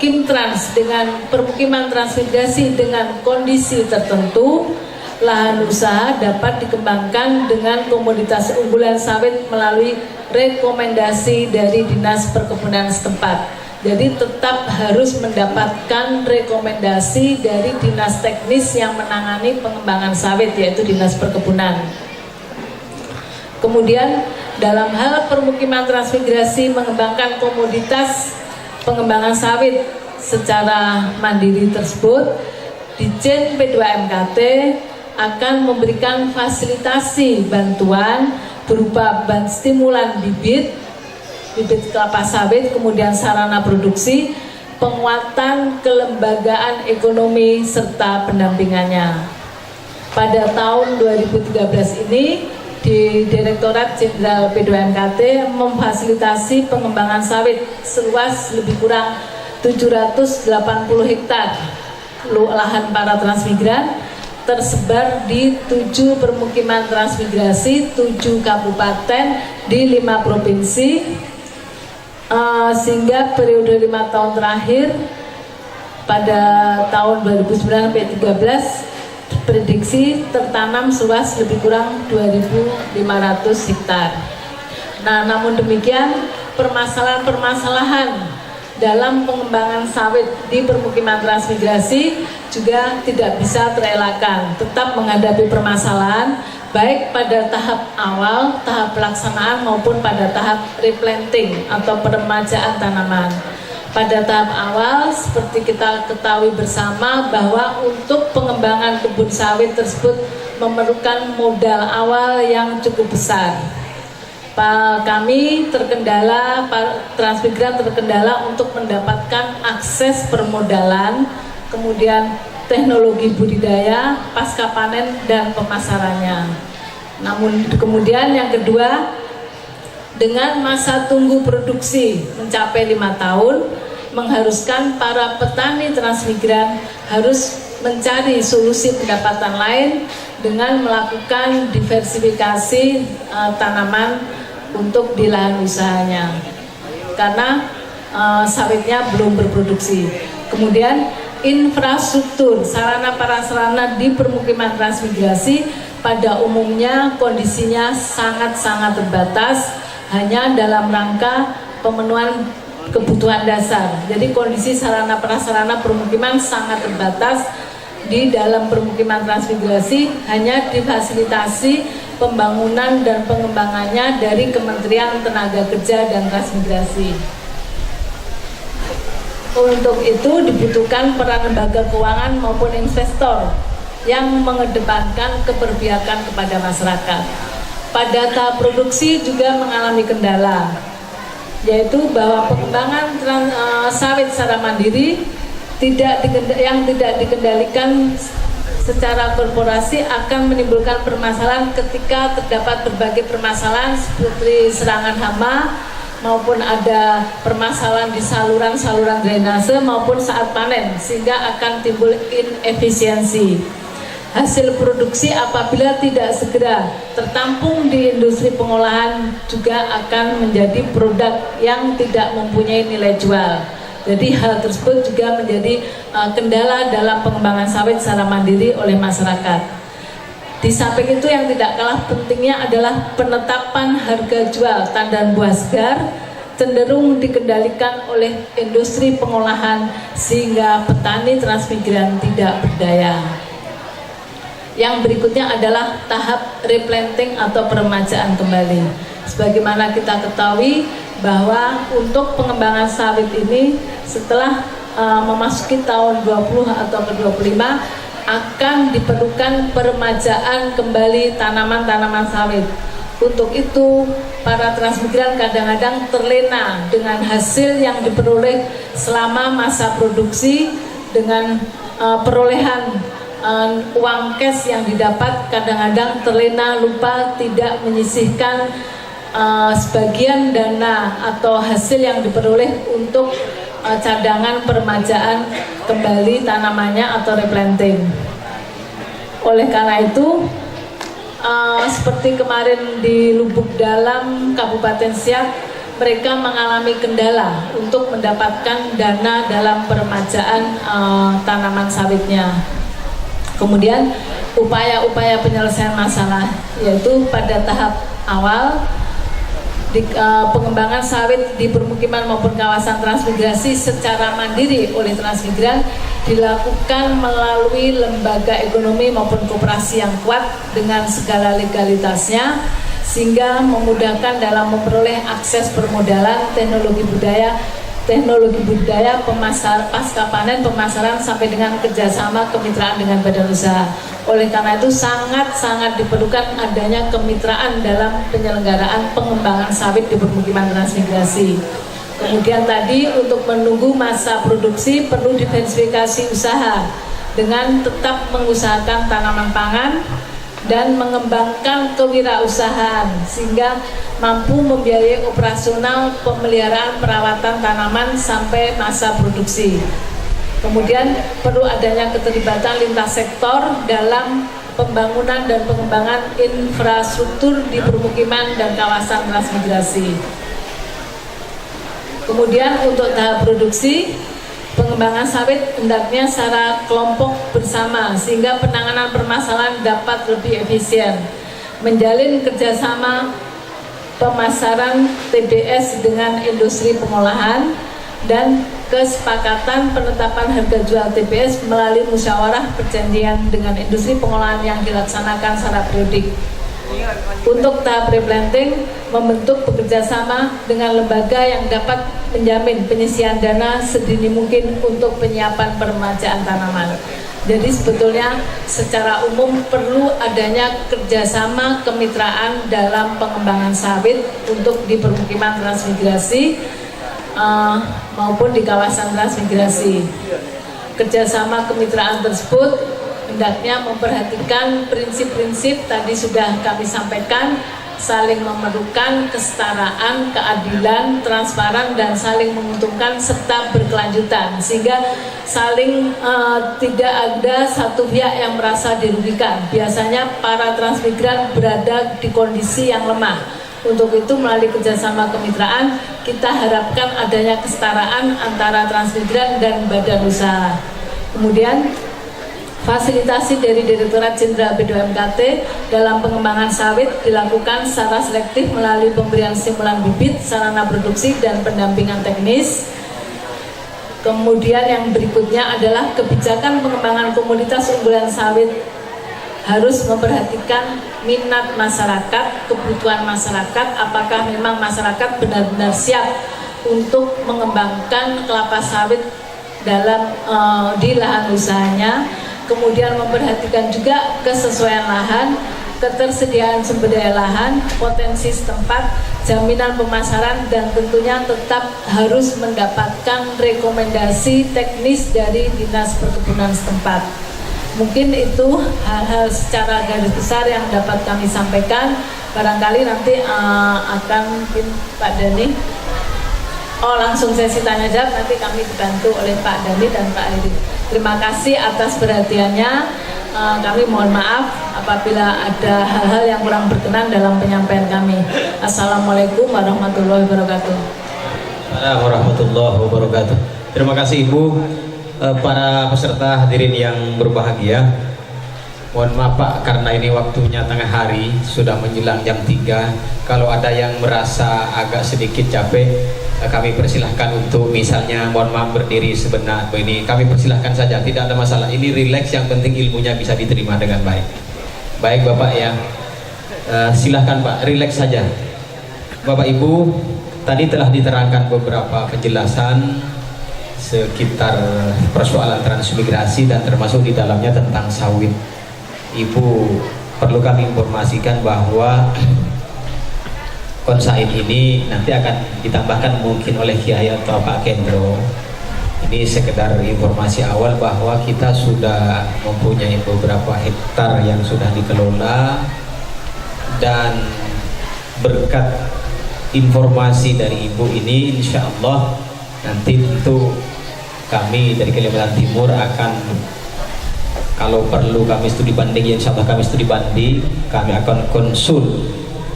Kimtrans dengan permukiman transmigrasi dengan kondisi tertentu, lahan usaha dapat dikembangkan dengan komoditas unggulan sawit melalui rekomendasi dari Dinas Perkebunan setempat. Jadi tetap harus mendapatkan rekomendasi dari dinas teknis yang menangani pengembangan sawit, yaitu Dinas Perkebunan. Kemudian dalam hal permukiman transmigrasi mengembangkan komoditas pengembangan sawit secara mandiri tersebut, Ditjen P2MKT akan memberikan fasilitasi bantuan berupa stimulan bibit kelapa sawit, kemudian sarana produksi, penguatan kelembagaan ekonomi serta pendampingannya. Pada tahun 2013 ini di Direktorat Jenderal P2MKT memfasilitasi pengembangan sawit seluas lebih kurang 780 hektar lahan para transmigran tersebar di 7 permukiman transmigrasi, 7 kabupaten di 5 provinsi, sehingga periode 5 tahun terakhir pada tahun 2009-2013 prediksi tertanam seluas lebih kurang 2.500 hektar. Nah, namun demikian permasalahan-permasalahan dalam pengembangan sawit di permukiman transmigrasi juga tidak bisa terelakkan, tetap menghadapi permasalahan baik pada tahap awal, tahap pelaksanaan maupun pada tahap replanting atau peremajaan tanaman. Pada tahap awal, seperti kita ketahui bersama bahwa untuk pengembangan kebun sawit tersebut memerlukan modal awal yang cukup besar. Kami terkendala, Transmigran terkendala untuk mendapatkan akses permodalan, kemudian teknologi budidaya, pasca panen dan pemasarannya. Namun kemudian yang kedua, dengan masa tunggu produksi mencapai 5 tahun, mengharuskan para petani transmigran harus mencari solusi pendapatan lain dengan melakukan diversifikasi tanaman untuk di lahan usahanya, karena sawitnya belum berproduksi. Kemudian infrastruktur sarana prasarana di permukiman transmigrasi pada umumnya kondisinya sangat-sangat terbatas, hanya dalam rangka pemenuhan kebutuhan dasar. Jadi kondisi sarana prasarana permukiman sangat terbatas di dalam permukiman transmigrasi, hanya difasilitasi pembangunan dan pengembangannya dari Kementerian Tenaga Kerja dan Transmigrasi. Untuk itu dibutuhkan peran lembaga keuangan maupun investor yang mengedepankan keberpihakan kepada masyarakat. Pada tahap produksi juga mengalami kendala, yaitu bahwa pengembangan sawit secara mandiri yang tidak dikendalikan secara korporasi akan menimbulkan permasalahan ketika terdapat berbagai permasalahan seperti serangan hama maupun ada permasalahan di saluran-saluran drainase maupun saat panen, sehingga akan timbul inefisiensi. Hasil produksi apabila tidak segera tertampung di industri pengolahan juga akan menjadi produk yang tidak mempunyai nilai jual. Jadi hal tersebut juga menjadi kendala dalam pengembangan sawit secara mandiri oleh masyarakat. Di samping itu yang tidak kalah pentingnya adalah penetapan harga jual tandan buah segar cenderung dikendalikan oleh industri pengolahan sehingga petani transmigran tidak berdaya. Yang berikutnya adalah tahap replanting atau peremajaan kembali. Sebagaimana kita ketahui bahwa untuk pengembangan sawit ini setelah memasuki tahun 20 atau ke-25 akan diperlukan peremajaan kembali tanaman-tanaman sawit. Untuk itu para transmigran kadang-kadang terlena dengan hasil yang diperoleh selama masa produksi, dengan perolehan uang cash yang didapat, kadang-kadang terlena lupa tidak menyisihkan sebagian dana atau hasil yang diperoleh untuk cadangan peremajaan kembali tanamannya atau replanting. Oleh karena itu seperti kemarin di Lubuk Dalam, Kabupaten Siak, mereka mengalami kendala untuk mendapatkan dana dalam peremajaan tanaman sawitnya. Kemudian upaya-upaya penyelesaian masalah, yaitu pada tahap awal pengembangan sawit di permukiman maupun kawasan transmigrasi secara mandiri oleh transmigran dilakukan melalui lembaga ekonomi maupun koperasi yang kuat dengan segala legalitasnya, sehingga memudahkan dalam memperoleh akses permodalan, teknologi budidaya, pasca panen, pemasaran sampai dengan kerjasama kemitraan dengan badan usaha. Oleh karena itu sangat-sangat diperlukan adanya kemitraan dalam penyelenggaraan pengembangan sawit di permukiman transmigrasi. Kemudian tadi untuk menunggu masa produksi perlu diversifikasi usaha dengan tetap mengusahakan tanaman pangan dan mengembangkan kewirausahaan sehingga mampu membiayai operasional pemeliharaan perawatan tanaman sampai masa produksi. Kemudian perlu adanya keterlibatan lintas sektor dalam pembangunan dan pengembangan infrastruktur di permukiman dan kawasan transmigrasi. Kemudian untuk tahap produksi, pengembangan sawit hendaknya secara kelompok bersama sehingga penanganan permasalahan dapat lebih efisien. Menjalin kerjasama pemasaran TBS dengan industri pengolahan dan kesepakatan penetapan harga jual TBS melalui musyawarah perjanjian dengan industri pengolahan yang dilaksanakan secara periodik. Untuk tahap replanting, membentuk bekerjasama dengan lembaga yang dapat menjamin penyisian dana sedini mungkin untuk penyiapan peremajaan tanaman. Jadi sebetulnya secara umum perlu adanya kerjasama kemitraan dalam pengembangan sawit untuk di permukiman transmigrasi maupun di kawasan transmigrasi. Kerjasama kemitraan tersebut hendaknya memperhatikan prinsip-prinsip tadi sudah kami sampaikan, saling memerlukan kesetaraan, keadilan, transparan, dan saling menguntungkan serta berkelanjutan sehingga saling tidak ada satu pihak yang merasa dirugikan. Biasanya para transmigran berada di kondisi yang lemah. Untuk itu melalui kerjasama kemitraan kita harapkan adanya kesetaraan antara transmigran dan badan usaha. Kemudian fasilitasi dari Direktorat Jenderal B2MKT dalam pengembangan sawit dilakukan secara selektif melalui pemberian stimulan bibit, sarana produksi, dan pendampingan teknis. Kemudian yang berikutnya adalah kebijakan pengembangan komoditas unggulan sawit harus memperhatikan minat masyarakat, kebutuhan masyarakat, apakah memang masyarakat benar-benar siap untuk mengembangkan kelapa sawit dalam di lahan usahanya. Kemudian memperhatikan juga kesesuaian lahan, ketersediaan sumber daya lahan, potensi setempat, jaminan pemasaran, dan tentunya tetap harus mendapatkan rekomendasi teknis dari Dinas Perkebunan setempat. Mungkin itu hal-hal secara garis besar yang dapat kami sampaikan. Barangkali nanti akan Pak Dhani. Langsung sesi tanya jawab, nanti kami dibantu oleh Pak Dhani dan Pak Eri. Terima kasih atas perhatiannya. Kami mohon maaf apabila ada hal-hal yang kurang berkenan dalam penyampaian kami. Assalamualaikum warahmatullahi wabarakatuh. Warahmatullahi wabarakatuh. Terima kasih Ibu. Para peserta hadirin yang berbahagia, mohon maaf Pak karena ini waktunya tengah hari, sudah menjelang jam 3. Kalau ada yang merasa agak sedikit capek, kami persilahkan untuk misalnya mohon maaf berdiri sebentar. Ini kami persilahkan saja, tidak ada masalah. Ini rileks, yang penting ilmunya bisa diterima dengan baik. Baik Bapak ya, silahkan Pak, rileks saja. Bapak Ibu, tadi telah diterangkan beberapa penjelasan sekitar persoalan transmigrasi dan termasuk di dalamnya tentang sawit. Ibu, perlu kami informasikan bahwa konsain ini nanti akan ditambahkan mungkin oleh Kiai atau Pak Kendro. Ini sekedar informasi awal bahwa kita sudah mempunyai beberapa hektar yang sudah dikelola, dan berkat informasi dari Ibu ini insya Allah nanti tentu kami dari Kalimantan Timur akan, kalau perlu kami studi banding, ya insya Allah kami studi banding, kami akan konsul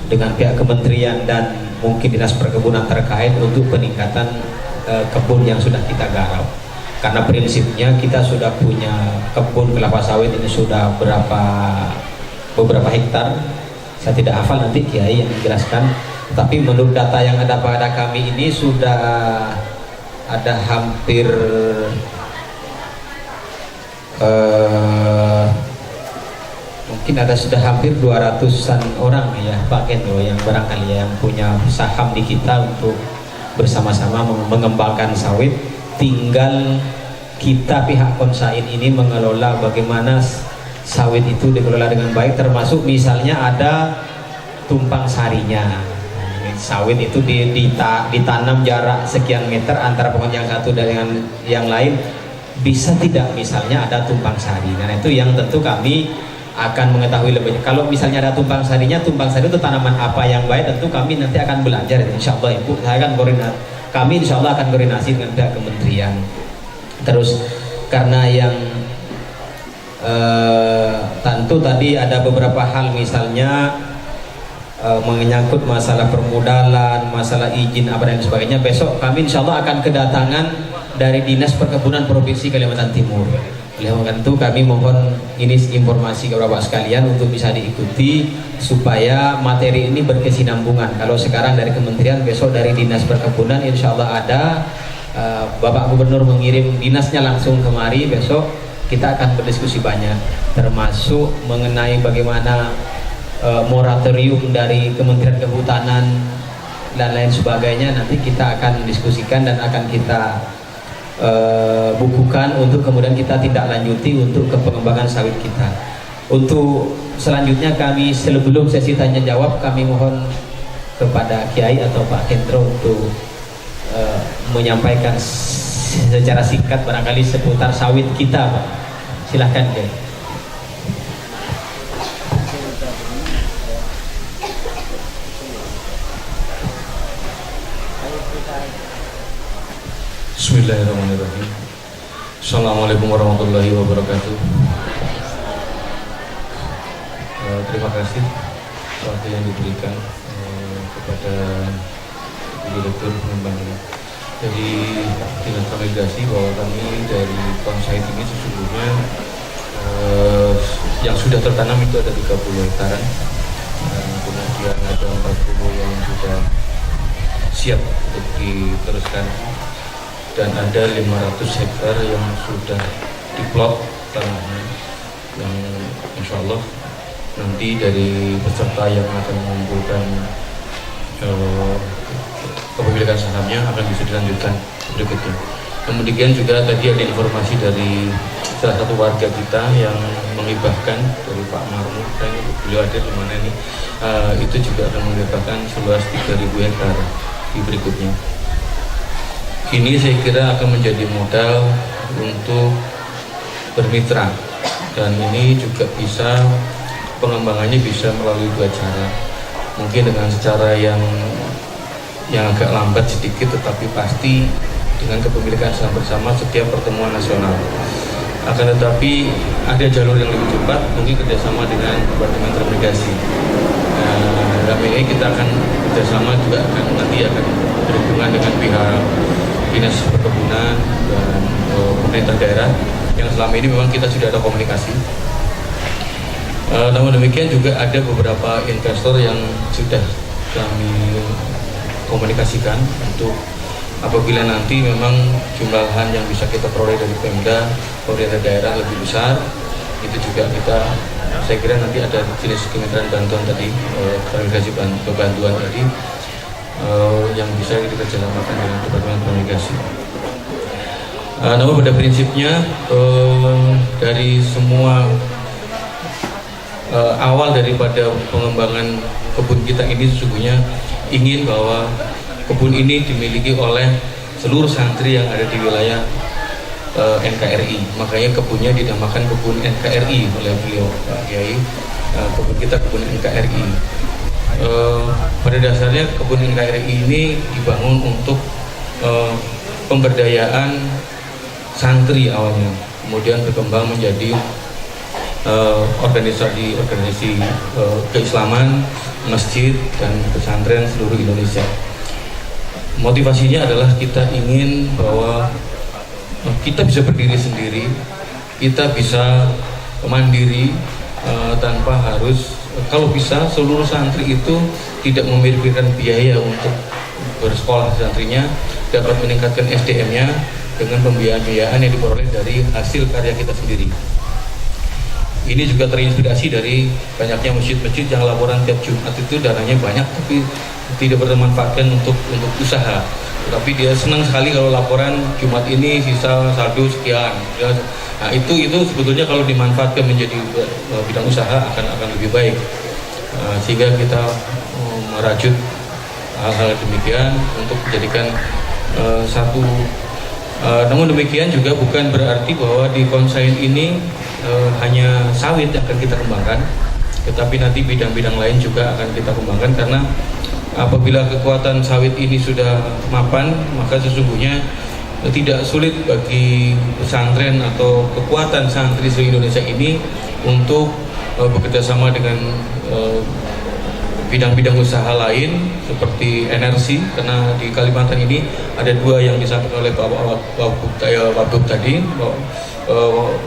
dengan pihak kementerian dan mungkin dinas perkebunan terkait untuk peningkatan kebun yang sudah kita garap. Karena prinsipnya kita sudah punya kebun kelapa sawit ini sudah beberapa hektar. Saya tidak hafal, nanti Kiai yang menjelaskan. Tapi menurut data yang ada pada kami ini sudah ada hampir mungkin ada sudah hampir 200-an orang ya Pak Kendro yang barangkali yang punya saham di kita untuk bersama-sama mengembangkan sawit. Tinggal kita pihak konsain ini mengelola bagaimana sawit itu dikelola dengan baik, termasuk misalnya ada tumpang sarinya. Sawit itu ditanam jarak sekian meter antara pohon yang satu dengan yang lain, bisa tidak misalnya ada tumpang sari. Nah itu yang tentu kami akan mengetahui lebih. Kalau misalnya ada tumpang sarinya, tumpang sari itu tanaman apa yang baik, tentu kami nanti akan belajar. Insya Allah Ibu, kami insya Allah akan koordinasi dengan pihak kementerian. Terus karena yang tentu tadi ada beberapa hal, misalnya menyangkut masalah permodalan, masalah izin apa dan sebagainya. Besok kami insya Allah akan kedatangan dari Dinas Perkebunan Provinsi Kalimantan Timur. Oleh karena itu kami mohon ini informasi kepada Bapak sekalian untuk bisa diikuti supaya materi ini berkesinambungan. Kalau sekarang dari kementerian, besok dari Dinas Perkebunan insya Allah ada. Bapak Gubernur mengirim dinasnya langsung kemari, besok kita akan berdiskusi banyak, termasuk mengenai bagaimana moratorium dari Kementerian Kehutanan dan lain sebagainya. Nanti kita akan diskusikan dan akan kita bukukan untuk kemudian kita tindak lanjuti untuk pengembangan sawit kita. Untuk selanjutnya kami, sebelum sesi tanya jawab, kami mohon kepada Kiai atau Pak Kendro untuk menyampaikan secara singkat barangkali seputar sawit kita, Pak. Silahkan, Kiai. Bismillahirrahmanirrahim. Assalamualaikum warahmatullahi wabarakatuh. Terima kasih waktu yang diberikan kepada Direktur Pengembangan dari Dinas Transmigrasi, bahwa kami dari Konsait ini sesungguhnya yang sudah tertanam itu ada 30 hektaran, kemudian ada 40 yang sudah siap untuk diteruskan, dan ada 500 hektar yang sudah diplot tanahnya, yang insya Allah nanti dari peserta yang akan mengumpulkan kepemilikan sahamnya akan bisa dilanjutkan berikutnya. Kemudian juga tadi ada informasi dari salah satu warga kita yang menghibahkan dari Pak Marmu, dan beliau ada di mana ini, itu juga akan menghibahkan seluas 3.000 hektar di berikutnya. Ini saya kira akan menjadi modal untuk bermitra, dan ini juga bisa pengembangannya bisa melalui dua cara. Mungkin dengan secara yang agak lambat sedikit, tetapi pasti dengan kepemilikan saham bersama setiap pertemuan nasional. Akan tetapi ada jalur yang lebih cepat, mungkin kerjasama dengan Departemen Transmigrasi. Dalam ini kita akan kerjasama juga nanti akan berhubungan dengan pihak Dinas Perkebunan dan pemerintah daerah yang selama ini memang kita sudah ada komunikasi. Namun demikian juga ada beberapa investor yang sudah kami komunikasikan untuk apabila nanti memang jumlah lahan yang bisa kita peroleh dari Pemda, pemerintah daerah lebih besar, itu juga saya kira nanti ada jenis kemitraan bantuan tadi, transmigrasi bantuan tadi, yang bisa dikerjasamakan dengan Departemen Transmigrasi. Namun pada prinsipnya dari semua awal daripada pengembangan kebun kita ini sesungguhnya ingin bahwa kebun ini dimiliki oleh seluruh santri yang ada di wilayah NKRI. Makanya kebunnya dinamakan kebun NKRI oleh beliau, Pak Kiai. Kebun kita kebun NKRI. Pada dasarnya kebun NKRI ini dibangun untuk pemberdayaan santri awalnya, kemudian berkembang menjadi organisasi keislaman, masjid dan pesantren seluruh Indonesia. Motivasinya adalah kita ingin bahwa kita bisa berdiri sendiri, kita bisa mandiri tanpa harus, kalau bisa seluruh santri itu tidak memikirkan biaya untuk bersekolah santrinya, dapat meningkatkan SDM-nya dengan pembiayaan yang diperoleh dari hasil karya kita sendiri. Ini juga terinspirasi dari banyaknya masjid-masjid yang laporan tiap Jumat itu dananya banyak tapi tidak bermanfaatkan untuk usaha. Tetapi dia senang sekali kalau laporan Jumat ini sisa saldo sekian. Nah itu sebetulnya kalau dimanfaatkan menjadi bidang usaha akan lebih baik. Sehingga kita merajut hal-hal demikian untuk menjadikan satu. Namun demikian juga bukan berarti bahwa di Konsain ini hanya sawit yang akan kita kembangkan, tetapi nanti bidang-bidang lain juga akan kita kembangkan, karena apabila kekuatan sawit ini sudah mapan, maka sesungguhnya tidak sulit bagi pesantren atau kekuatan santri seluruh Indonesia ini untuk bekerjasama dengan bidang-bidang usaha lain seperti energi, karena di Kalimantan ini ada dua yang disampaikan oleh Wagub tadi,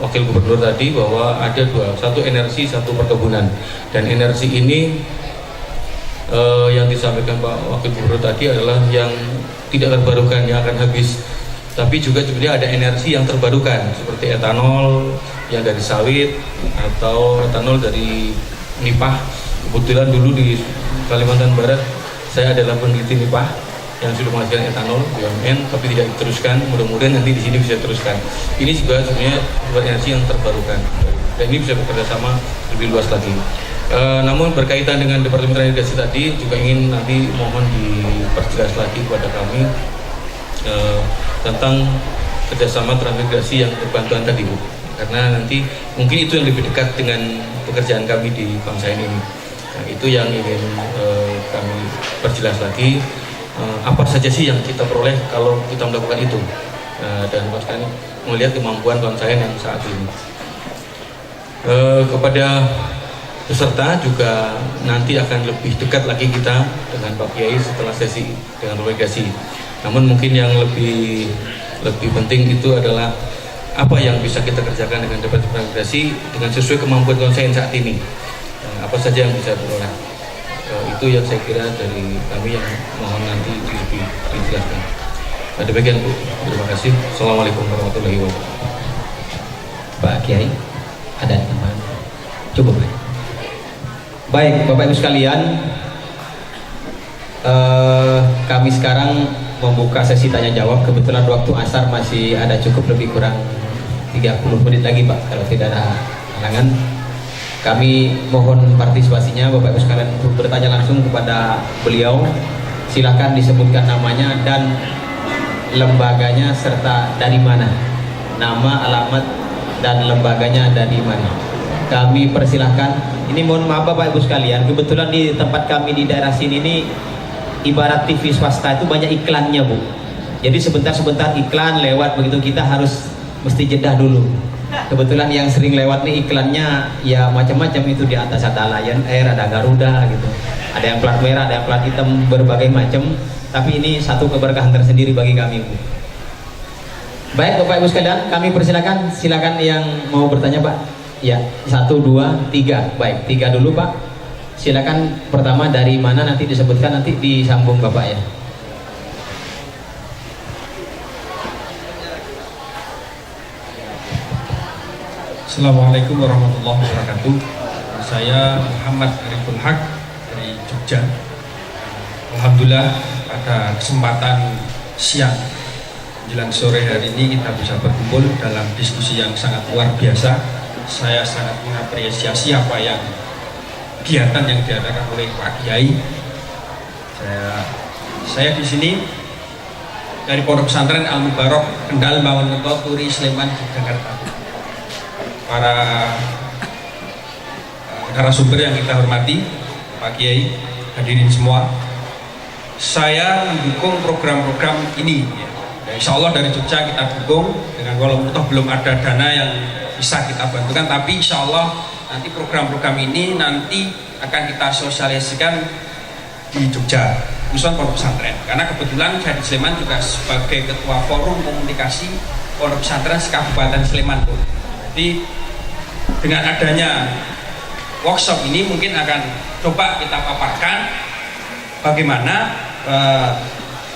Wakil Gubernur tadi, bahwa ada dua, satu energi, satu perkebunan. Dan energi ini yang disampaikan Pak Wakil Gubernur tadi adalah yang tidak terbarukan, yang akan habis. Tapi juga sebenarnya ada energi yang terbarukan seperti etanol yang dari sawit atau etanol dari nipah. Kebetulan dulu di Kalimantan Barat saya adalah peneliti nipah yang sudah menghasilkan etanol BUMN, tapi tidak diteruskan. Mudah-mudahan nanti di sini bisa teruskan. Ini juga sebenarnya energi yang terbarukan dan ini bisa bekerja sama lebih luas lagi. Namun berkaitan dengan Departemen Transmigrasi tadi juga ingin nanti mohon diperjelas lagi kepada kami tentang kerjasama transmigrasi yang berbantuan tadi, Bu. Karena nanti mungkin itu yang lebih dekat dengan pekerjaan kami di Bangsain ini. Nah, itu yang ingin kami perjelas lagi, apa saja sih yang kita peroleh kalau kita melakukan itu, dan bahkan melihat kemampuan Bangsain yang saat ini. Kepada peserta juga nanti akan lebih dekat lagi kita dengan Pak Kiai setelah sesi dengan delegasi. Namun mungkin yang lebih penting itu adalah apa yang bisa kita kerjakan dengan Departemen Transmigrasi dengan sesuai kemampuan Bangsain saat ini. Apa saja yang bisa diperoleh, itu yang saya kira dari kami yang mohon nanti lebih dijelaskan. Demikian, Bu. Terima kasih. Assalamualaikum warahmatullahi wabarakatuh. Pak Kiai, ada tambahan? Cukup. Baik, Bapak Ibu sekalian, kami sekarang membuka sesi tanya jawab. Kebetulan waktu asar masih ada cukup, lebih kurang 30 menit lagi, Pak, kalau tidak ada halangan. Kami mohon partisipasinya Bapak Ibu sekalian untuk bertanya langsung kepada beliau. Silakan disebutkan namanya dan lembaganya serta dari mana. Nama, alamat, dan lembaganya dari mana. Kami persilahkan. Ini mohon maaf Bapak Ibu sekalian, kebetulan di tempat kami di daerah sini ini ibarat TV swasta itu banyak iklannya, Bu. Jadi sebentar-sebentar iklan lewat begitu, kita harus mesti jeda dulu. Kebetulan yang sering lewat nih iklannya ya macam-macam, itu di atas ada Lion Air, ada Garuda gitu, ada yang plat merah, ada yang plat hitam, berbagai macam. Tapi ini satu keberkahan tersendiri bagi kami, Bu. Baik Bapak Ibu sekalian, kami persilakan, silakan yang mau bertanya, Pak. Ya, 1, 2, 3. Baik, 3 dulu, Pak. Silakan, pertama dari mana nanti disebutkan, nanti disambung Bapak ya. Assalamualaikum warahmatullahi wabarakatuh. Saya Muhammad Ariful Haq dari Jogja. Alhamdulillah pada kesempatan siang menjelang sore hari ini kita bisa berkumpul dalam diskusi yang sangat luar biasa. Saya sangat mengapresiasi apa yang kegiatan yang diadakan oleh Pak Kiai. Saya di sini dari Pondok Pesantren Al Mubarok Kendal Bangunento Turi Sleman Jakarta. Para narasumber yang kita hormati, Pak Kiai, hadirin semua, saya mendukung program-program ini. Ya, insya Allah dari Jogja kita dukung, dengan walaupun belum ada dana yang bisa kita bantukan, tapi insya Allah nanti program-program ini nanti akan kita sosialisasikan di Jogja, khususnya Pondok Pesantren. Karena kebetulan saya di Sleman juga sebagai ketua forum komunikasi Pondok Pesantren Kabupaten Sleman, Bu. Jadi dengan adanya workshop ini mungkin akan coba kita paparkan bagaimana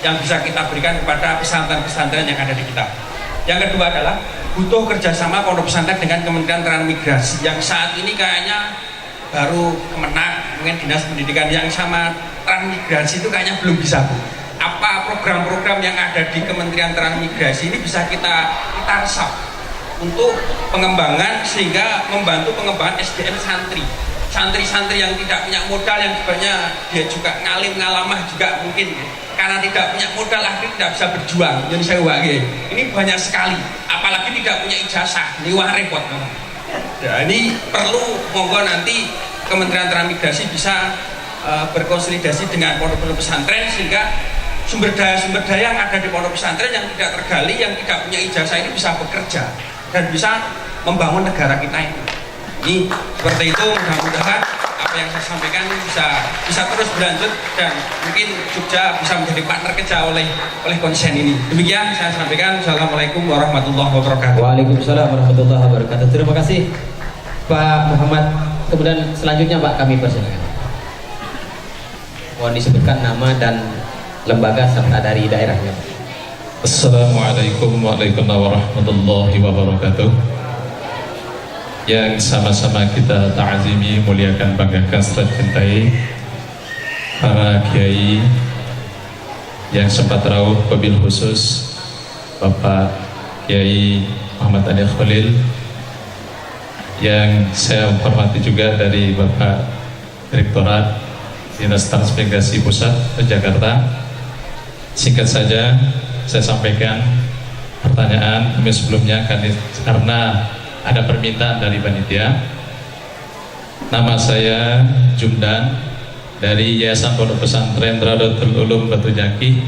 yang bisa kita berikan kepada pesantren-pesantren yang ada di kita. Yang kedua adalah butuh kerjasama Pondok Pesantren dengan Kementerian Transmigrasi yang saat ini kayaknya baru Kemenak, mungkin Dinas Pendidikan, yang sama transmigrasi itu kayaknya belum bisa, Bu. Apa program-program yang ada di Kementerian Transmigrasi ini bisa kita resap untuk pengembangan, sehingga membantu pengembangan SDM santri-santri yang tidak punya modal, yang sebenarnya dia juga ngalim ngalamah juga mungkin karena tidak punya modal akhirnya tidak bisa berjuang. Jadi saya wage ini banyak sekali, apalagi tidak punya ijazah, ini wah repot. Nah, ini perlu monggo nanti Kementerian Transmigrasi bisa berkonsolidasi dengan pondok-pondok pesantren sehingga sumber daya yang ada di pondok pesantren yang tidak tergali, yang tidak punya ijazah ini bisa bekerja dan bisa membangun negara kita ini. Ini seperti itu, mudah-mudahan apa yang saya sampaikan bisa terus berlanjut dan mungkin Jogja bisa menjadi partner kerja oleh konsen ini. Demikian saya sampaikan. Assalamualaikum warahmatullahi wabarakatuh. Waalaikumsalam warahmatullahi wabarakatuh. Terima kasih Pak Muhammad. Kemudian selanjutnya Pak, kami persilakan. Mohon disebutkan nama dan lembaga serta dari daerahnya. Assalamualaikum warahmatullahi wabarakatuh. Yang sama-sama kita ta'azimi, muliakan, banggakan, serta cintai para kiai yang sempat rawuh, wabil khusus Bapak Kiai Muhammad Anil Khalil, yang saya hormati juga dari Bapak Direktorat Dinas Transmigrasi Pusat Jakarta. Singkat saja saya sampaikan pertanyaan kami sebelumnya karena ada permintaan dari panitia. Nama saya Jumdan dari Yayasan Pondok Pesantren Radatul Ulum Batu Jaki,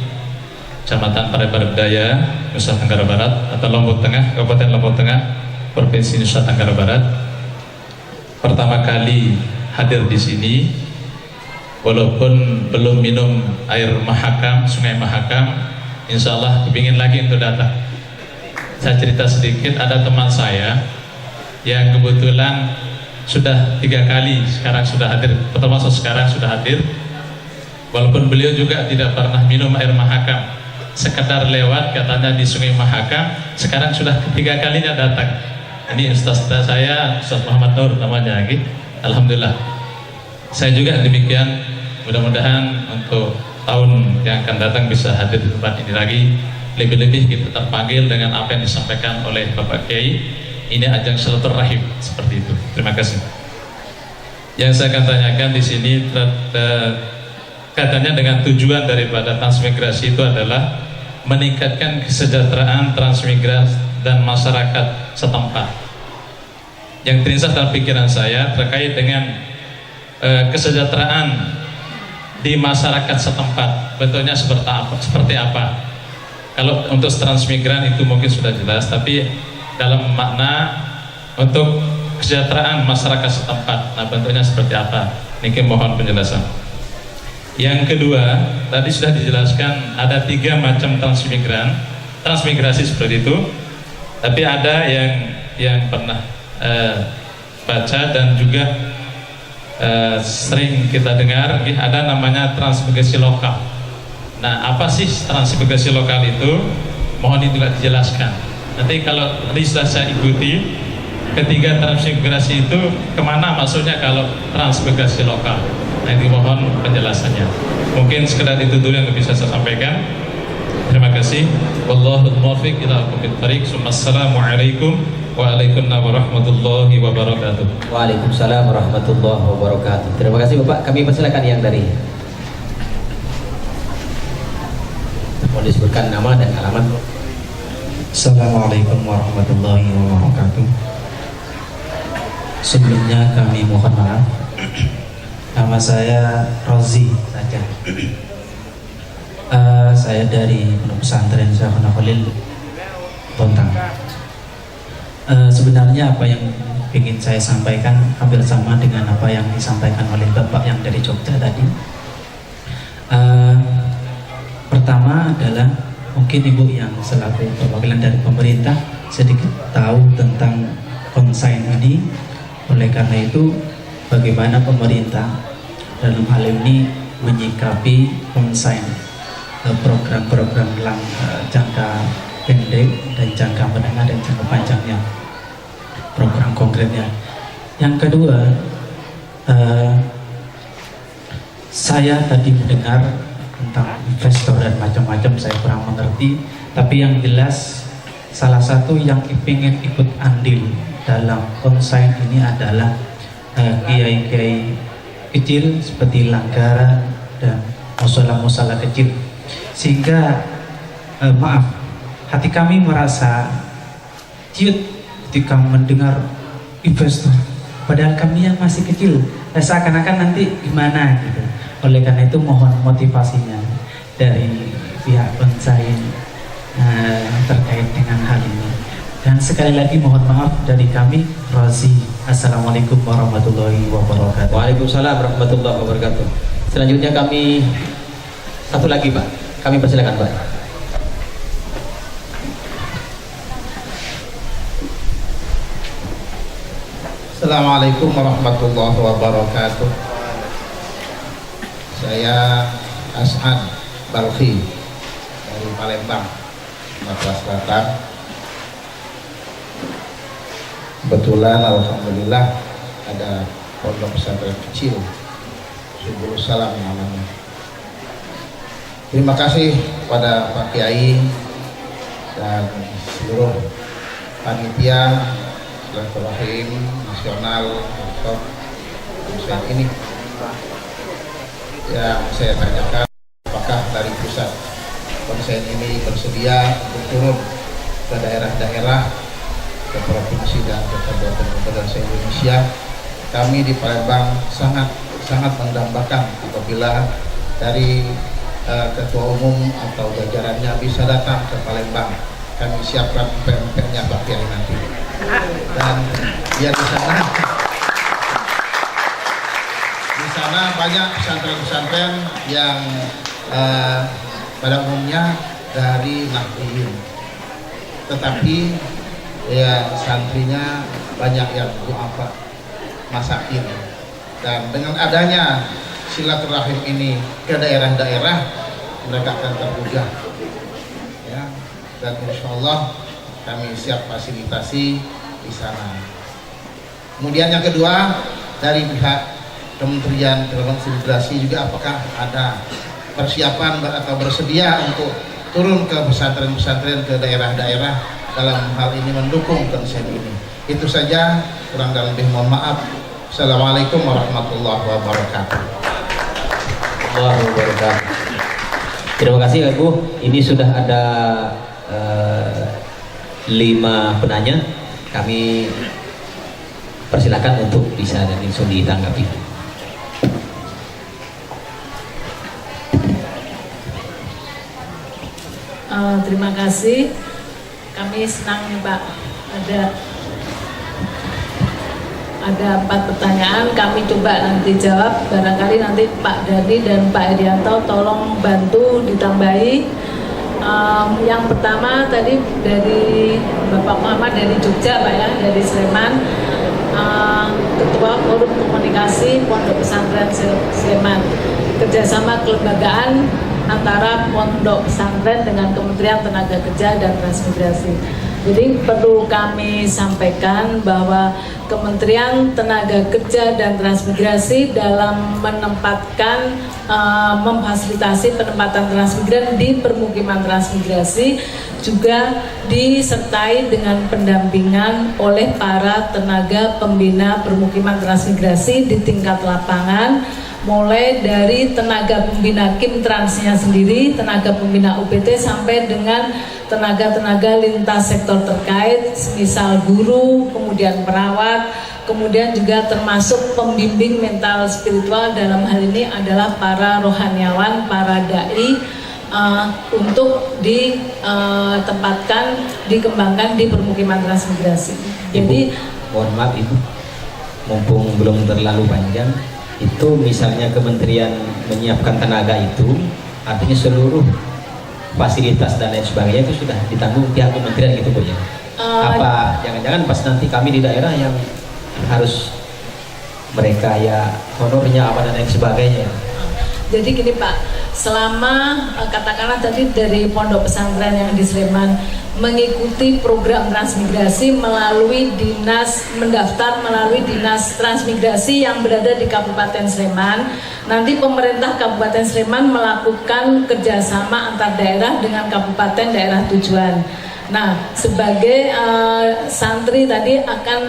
Kecamatan Parepare, Nusa Tenggara Barat atau Lombok Tengah, Kabupaten Lombok Tengah, Provinsi Nusa Tenggara Barat. Pertama kali hadir di sini, walaupun belum minum air Mahakam, Sungai Mahakam, insya Allah kepingin lagi untuk datang. Saya cerita sedikit, ada teman saya yang kebetulan sudah 3 kali sekarang sudah hadir, termasuk sekarang sudah hadir, walaupun beliau juga tidak pernah minum air Mahakam, sekedar lewat katanya di Sungai Mahakam, sekarang sudah 3 kalinya datang. Ini ustaz saya, Ustaz Muhammad Nur namanya lagi. Alhamdulillah, saya juga demikian. Mudah-mudahan untuk tahun yang akan datang bisa hadir di tempat ini lagi. Lebih-lebih kita terpanggil dengan apa yang disampaikan oleh Bapak Kiai. Ini ajang silaturahim seperti itu. Terima kasih. Yang saya akan tanyakan di sini katanya dengan tujuan daripada transmigrasi itu adalah meningkatkan kesejahteraan transmigrasi dan masyarakat setempat. Yang terinsak dalam pikiran saya terkait dengan kesejahteraan di masyarakat setempat, bentuknya seperti apa? Kalau untuk transmigran itu mungkin sudah jelas, tapi dalam makna untuk kesejahteraan masyarakat setempat, nah bentuknya seperti apa? Ini mohon penjelasan. Yang kedua, tadi sudah dijelaskan ada 3 macam transmigrasi seperti itu, tapi ada yang pernah baca dan juga sering kita dengar, ada namanya transmigrasi lokal. Nah, apa sih transmigrasi lokal itu? Mohon juga dijelaskan. Nanti kalau tadi sudah saya ikuti, ketiga transmigrasi itu kemana maksudnya kalau transmigrasi lokal? Nah, ini mohon penjelasannya. Mungkin sekedar itu dulu yang bisa saya sampaikan. Terima kasih. Wallahul muwaffiq ila aqwamit thariq. Assalamualaikum warahmatullahi wabarakatuh. Waalaikumsalam warahmatullahi wabarakatuh. Terima kasih Bapak. Kami persilakan yang dari. Mohon disebutkan nama dan alamat. Assalamualaikum warahmatullahi wabarakatuh. Sebelumnya kami mohon maaf. Nama saya Rozi saja. Saya dari Pondok Pesantren Syekhuna Khalil Bontang. Sebenarnya apa yang ingin saya sampaikan hampir sama dengan apa yang disampaikan oleh Bapak yang dari Jogja tadi. Pertama adalah mungkin Ibu yang selaku perwakilan dari pemerintah sedikit tahu tentang konsain ini. Oleh karena itu, bagaimana pemerintah dalam hal ini menyikapi konsain program-program jangka pendek dan jangka menengah dan jangka panjangnya, program konkretnya. Yang kedua, saya tadi mendengar tentang investor dan macam-macam, saya kurang mengerti, tapi yang jelas salah satu yang ingin ikut andil dalam konsain ini adalah kiai-kiai kecil seperti Langgara dan musola-musola kecil, sehingga maaf, hati kami merasa ciut ketika mendengar investor, padahal kami yang masih kecil, seakan-akan nanti gimana gitu. Oleh karena itu mohon motivasinya dari pihak konsain terkait dengan hal ini. Dan sekali lagi mohon maaf dari kami, Rozi. Assalamualaikum warahmatullahi wabarakatuh. Waalaikumsalam warahmatullahi wabarakatuh. Selanjutnya kami satu lagi Pak, kami persilakan Pak. Assalamualaikum warahmatullahi wabarakatuh. Saya As'ad Balkhi dari Palembang, Sumatera Selatan. Kebetulan alhamdulillah ada pondok pesantren kecil Subul Salam namanya. Terima kasih kepada Pak Kiai dan seluruh panitia silaturahim nasional untuk konsen ini. Yang saya tanyakan, apakah dari pusat konsen ini bersedia untuk turun ke daerah-daerah, ke provinsi dan ke kabupaten-kabupaten se-Indonesia. Kami di Palembang sangat mendambakan apabila dari ketua umum atau jajarannya bisa datang ke Palembang. Kami siapkan PMP-nya Pak Kiai nanti. Dan biar di sana banyak pesantren-pesantren yang pada umumnya dari Nahdliyin, tetapi ya santrinya banyak yang du'afa, masakin. Dan dengan adanya silaturahim ini ke daerah-daerah, mereka akan tergugah ya. Dan insya Allah kami siap fasilitasi di sana. Kemudian yang kedua, dari pihak Kementerian Transmigrasi juga apakah ada persiapan atau bersedia untuk turun ke pesantren-pesantren, ke daerah-daerah dalam hal ini mendukung konsen ini. Itu saja, kurang dan lebih mohon maaf. Assalamualaikum warahmatullahi wabarakatuh. Terima kasih Ibu. Ini sudah ada 5 penanya. Kami persilakan untuk bisa dan langsung ditanggapi. Terima kasih. Kami senang nih Pak, ada 4 pertanyaan, kami coba nanti jawab. Barangkali nanti Pak Dhani dan Pak Erianto tolong bantu ditambahi. Yang pertama tadi dari Bapak Muhammad dari Jogja Pak ya, dari Sleman, Ketua Forum Komunikasi Pondok Pesantren Sleman, kerjasama kelembagaan antara pondok pesantren dengan Kementerian Tenaga Kerja dan Transmigrasi. Jadi perlu kami sampaikan bahwa Kementerian Tenaga Kerja dan Transmigrasi dalam menempatkan memfasilitasi penempatan transmigran di permukiman transmigrasi juga disertai dengan pendampingan oleh para tenaga pembina permukiman transmigrasi di tingkat lapangan, mulai dari tenaga pembina Kim Transnya sendiri, tenaga pembina UPT sampai dengan tenaga-tenaga lintas sektor terkait, misal guru, kemudian perawat, kemudian juga termasuk pembimbing mental spiritual, dalam hal ini adalah para rohaniawan, para dai, untuk ditempatkan, dikembangkan di permukiman transmigrasi. Jadi, mohon maaf Ibu, mumpung belum terlalu panjang, itu misalnya kementerian menyiapkan tenaga itu, artinya seluruh fasilitas dan lain sebagainya itu sudah ditanggung pihak kementerian gitu Bu ya? Apa jangan-jangan pas nanti kami di daerah yang harus mereka ya honornya apa dan lain sebagainya? Jadi gini Pak, selama katakanlah tadi dari pondok pesantren yang di Sleman mengikuti program transmigrasi melalui dinas, mendaftar melalui dinas transmigrasi yang berada di Kabupaten Sleman, nanti pemerintah Kabupaten Sleman melakukan kerjasama antar daerah dengan kabupaten daerah tujuan. Nah, sebagai santri tadi akan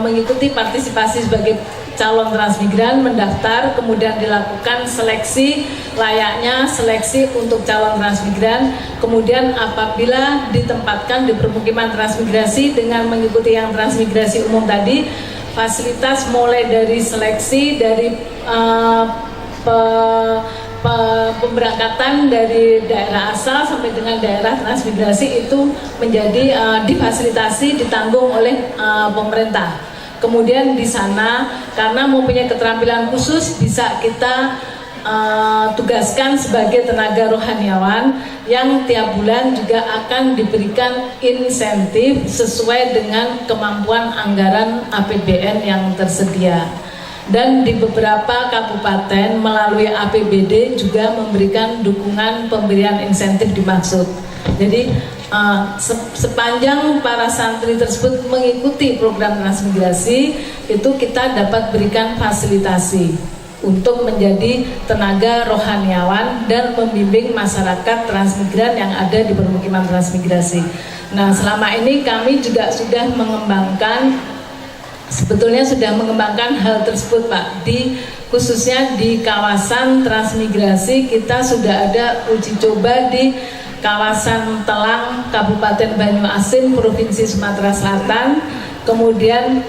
mengikuti partisipasi sebagai calon transmigran, mendaftar, kemudian dilakukan seleksi, layaknya seleksi untuk calon transmigran, kemudian apabila ditempatkan di permukiman transmigrasi dengan mengikuti yang transmigrasi umum tadi, fasilitas mulai dari seleksi, dari pemberangkatan dari daerah asal sampai dengan daerah transmigrasi itu menjadi difasilitasi, ditanggung oleh pemerintah. Kemudian di sana karena mempunyai keterampilan khusus bisa kita tugaskan sebagai tenaga rohaniawan yang tiap bulan juga akan diberikan insentif sesuai dengan kemampuan anggaran APBN yang tersedia. Dan di beberapa kabupaten melalui APBD juga memberikan dukungan pemberian insentif dimaksud. Jadi sepanjang para santri tersebut mengikuti program transmigrasi itu kita dapat berikan fasilitasi untuk menjadi tenaga rohaniawan dan membimbing masyarakat transmigran yang ada di permukiman transmigrasi. Nah, selama ini kami juga sudah mengembangkan, sebetulnya sudah mengembangkan hal tersebut Pak. Khususnya di kawasan transmigrasi kita sudah ada uji coba di kawasan Telang, Kabupaten Banyuasin, Provinsi Sumatera Selatan, kemudian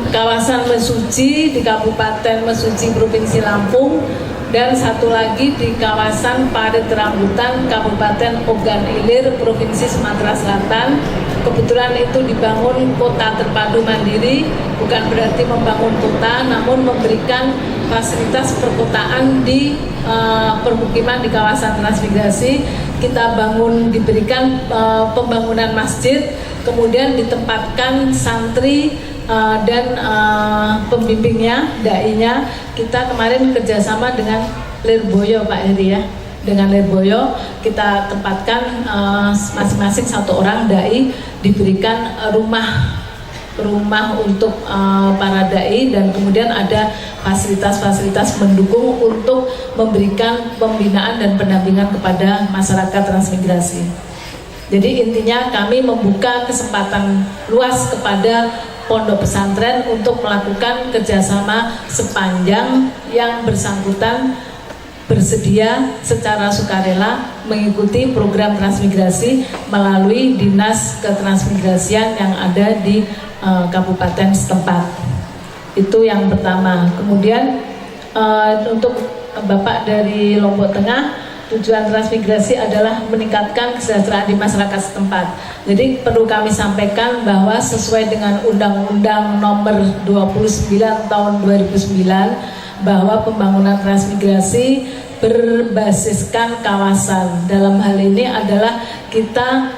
kawasan Mesuji di Kabupaten Mesuji, Provinsi Lampung, dan satu lagi di kawasan Parit Rambutan, Kabupaten Ogan Ilir, Provinsi Sumatera Selatan. Kebetulan itu dibangun kota terpadu mandiri, bukan berarti membangun kota, namun memberikan fasilitas perkotaan di permukiman di kawasan transmigrasi. Kita diberikan pembangunan masjid, kemudian ditempatkan santri dan pembimbingnya, dai-nya. Kita kemarin kerjasama dengan Lirboyo Pak Heri ya. Dengan Lirboyo kita tempatkan masing-masing satu orang dai, diberikan rumah untuk para dai, dan kemudian ada fasilitas-fasilitas mendukung untuk memberikan pembinaan dan pendampingan kepada masyarakat transmigrasi. Jadi intinya kami membuka kesempatan luas kepada pondok pesantren untuk melakukan kerjasama sepanjang yang bersangkutan bersedia secara sukarela mengikuti program transmigrasi melalui dinas ketransmigrasian yang ada di kabupaten setempat. Itu yang pertama. Kemudian untuk Bapak dari Lombok Tengah, tujuan transmigrasi adalah meningkatkan kesejahteraan di masyarakat setempat. Jadi perlu kami sampaikan bahwa sesuai dengan Undang-Undang Nomor 29 Tahun 2009 bahwa pembangunan transmigrasi berbasiskan kawasan. Dalam hal ini adalah kita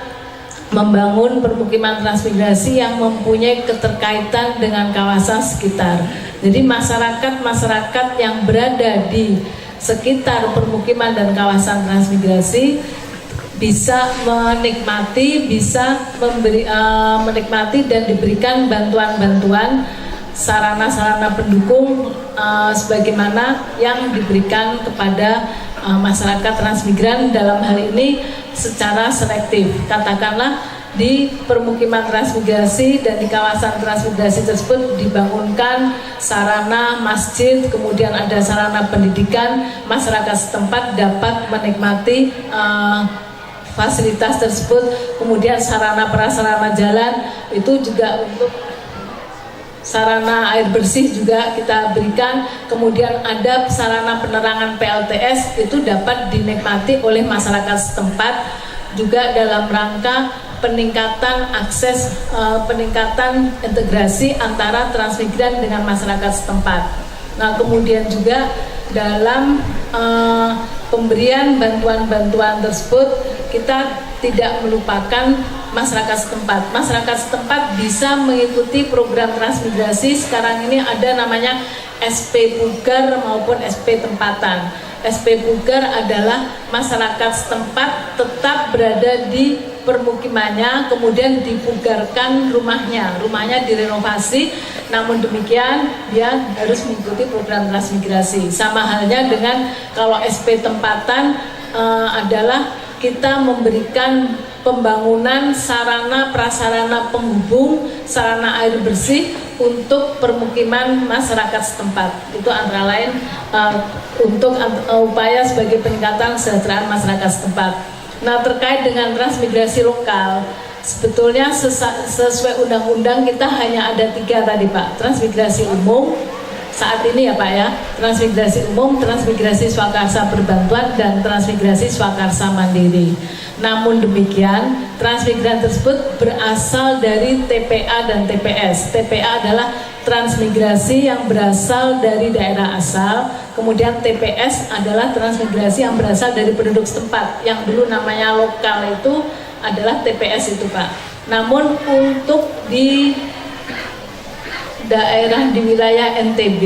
membangun permukiman transmigrasi yang mempunyai keterkaitan dengan kawasan sekitar. Jadi masyarakat yang berada di sekitar permukiman dan kawasan transmigrasi bisa menikmati dan diberikan bantuan-bantuan sarana-sarana pendukung sebagaimana yang diberikan kepada masyarakat transmigran, dalam hal ini secara selektif. Katakanlah di permukiman transmigrasi dan di kawasan transmigrasi tersebut dibangunkan sarana masjid, kemudian ada sarana pendidikan, masyarakat setempat dapat menikmati fasilitas tersebut. Kemudian sarana prasarana jalan itu juga untuk sarana air bersih juga kita berikan. Kemudian ada sarana penerangan PLTS itu dapat dinikmati oleh masyarakat setempat juga dalam rangka peningkatan akses, peningkatan integrasi antara transmigran dengan masyarakat setempat. Nah, kemudian juga dalam pemberian bantuan-bantuan tersebut kita tidak melupakan masyarakat setempat. Masyarakat setempat bisa mengikuti program transmigrasi. Sekarang ini ada namanya SP Pugar maupun SP Tempatan. SP Pugar adalah masyarakat setempat tetap berada di permukimannya, kemudian dipugarkan rumahnya direnovasi, namun demikian dia harus mengikuti program transmigrasi. Sama halnya dengan kalau SP Tempatan adalah kita memberikan pembangunan sarana prasarana penghubung, sarana air bersih untuk permukiman masyarakat setempat. Itu antara lain untuk upaya sebagai peningkatan kesejahteraan masyarakat setempat. Nah, terkait dengan transmigrasi lokal, sebetulnya sesuai undang-undang kita hanya ada 3 tadi Pak: transmigrasi umum, saat ini ya Pak ya, transmigrasi umum, transmigrasi swakarsa berbantuan, dan transmigrasi swakarsa mandiri. Namun demikian, transmigran tersebut berasal dari TPA dan TPS. TPA adalah transmigrasi yang berasal dari daerah asal, kemudian TPS adalah transmigrasi yang berasal dari penduduk setempat, yang dulu namanya lokal itu adalah TPS itu Pak. Namun untuk di daerah di wilayah NTB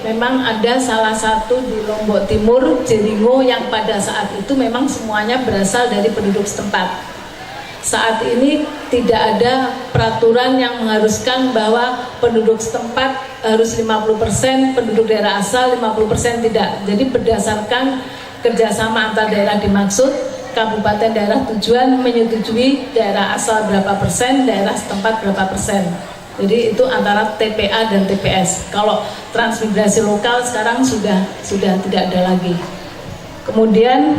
memang ada salah satu di Lombok Timur, Jeringo, yang pada saat itu memang semuanya berasal dari penduduk setempat. Saat ini tidak ada peraturan yang mengharuskan bahwa penduduk setempat harus 50%, penduduk daerah asal 50%, tidak. Jadi berdasarkan kerjasama antar daerah dimaksud, kabupaten daerah tujuan menyetujui daerah asal berapa persen, daerah setempat berapa persen. Jadi itu antara TPA dan TPS. Kalau transmigrasi lokal sekarang sudah tidak ada lagi. Kemudian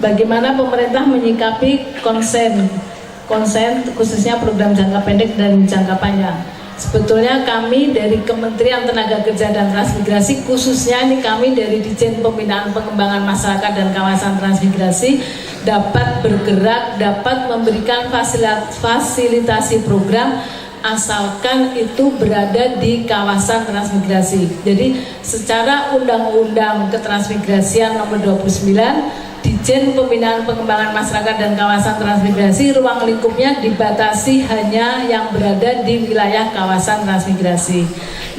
bagaimana pemerintah menyikapi konsen khususnya program jangka pendek dan jangka panjang. Sebetulnya kami dari Kementerian Tenaga Kerja dan Transmigrasi, khususnya ini kami dari Ditjen Pembinaan Pengembangan Masyarakat dan Kawasan Transmigrasi, dapat bergerak, dapat memberikan fasilitasi program asalkan itu berada di kawasan transmigrasi. Jadi secara Undang-Undang Ketransmigrasian nomor 29, Ditjen Pembinaan Pengembangan Masyarakat dan Kawasan Transmigrasi ruang lingkupnya dibatasi hanya yang berada di wilayah kawasan transmigrasi.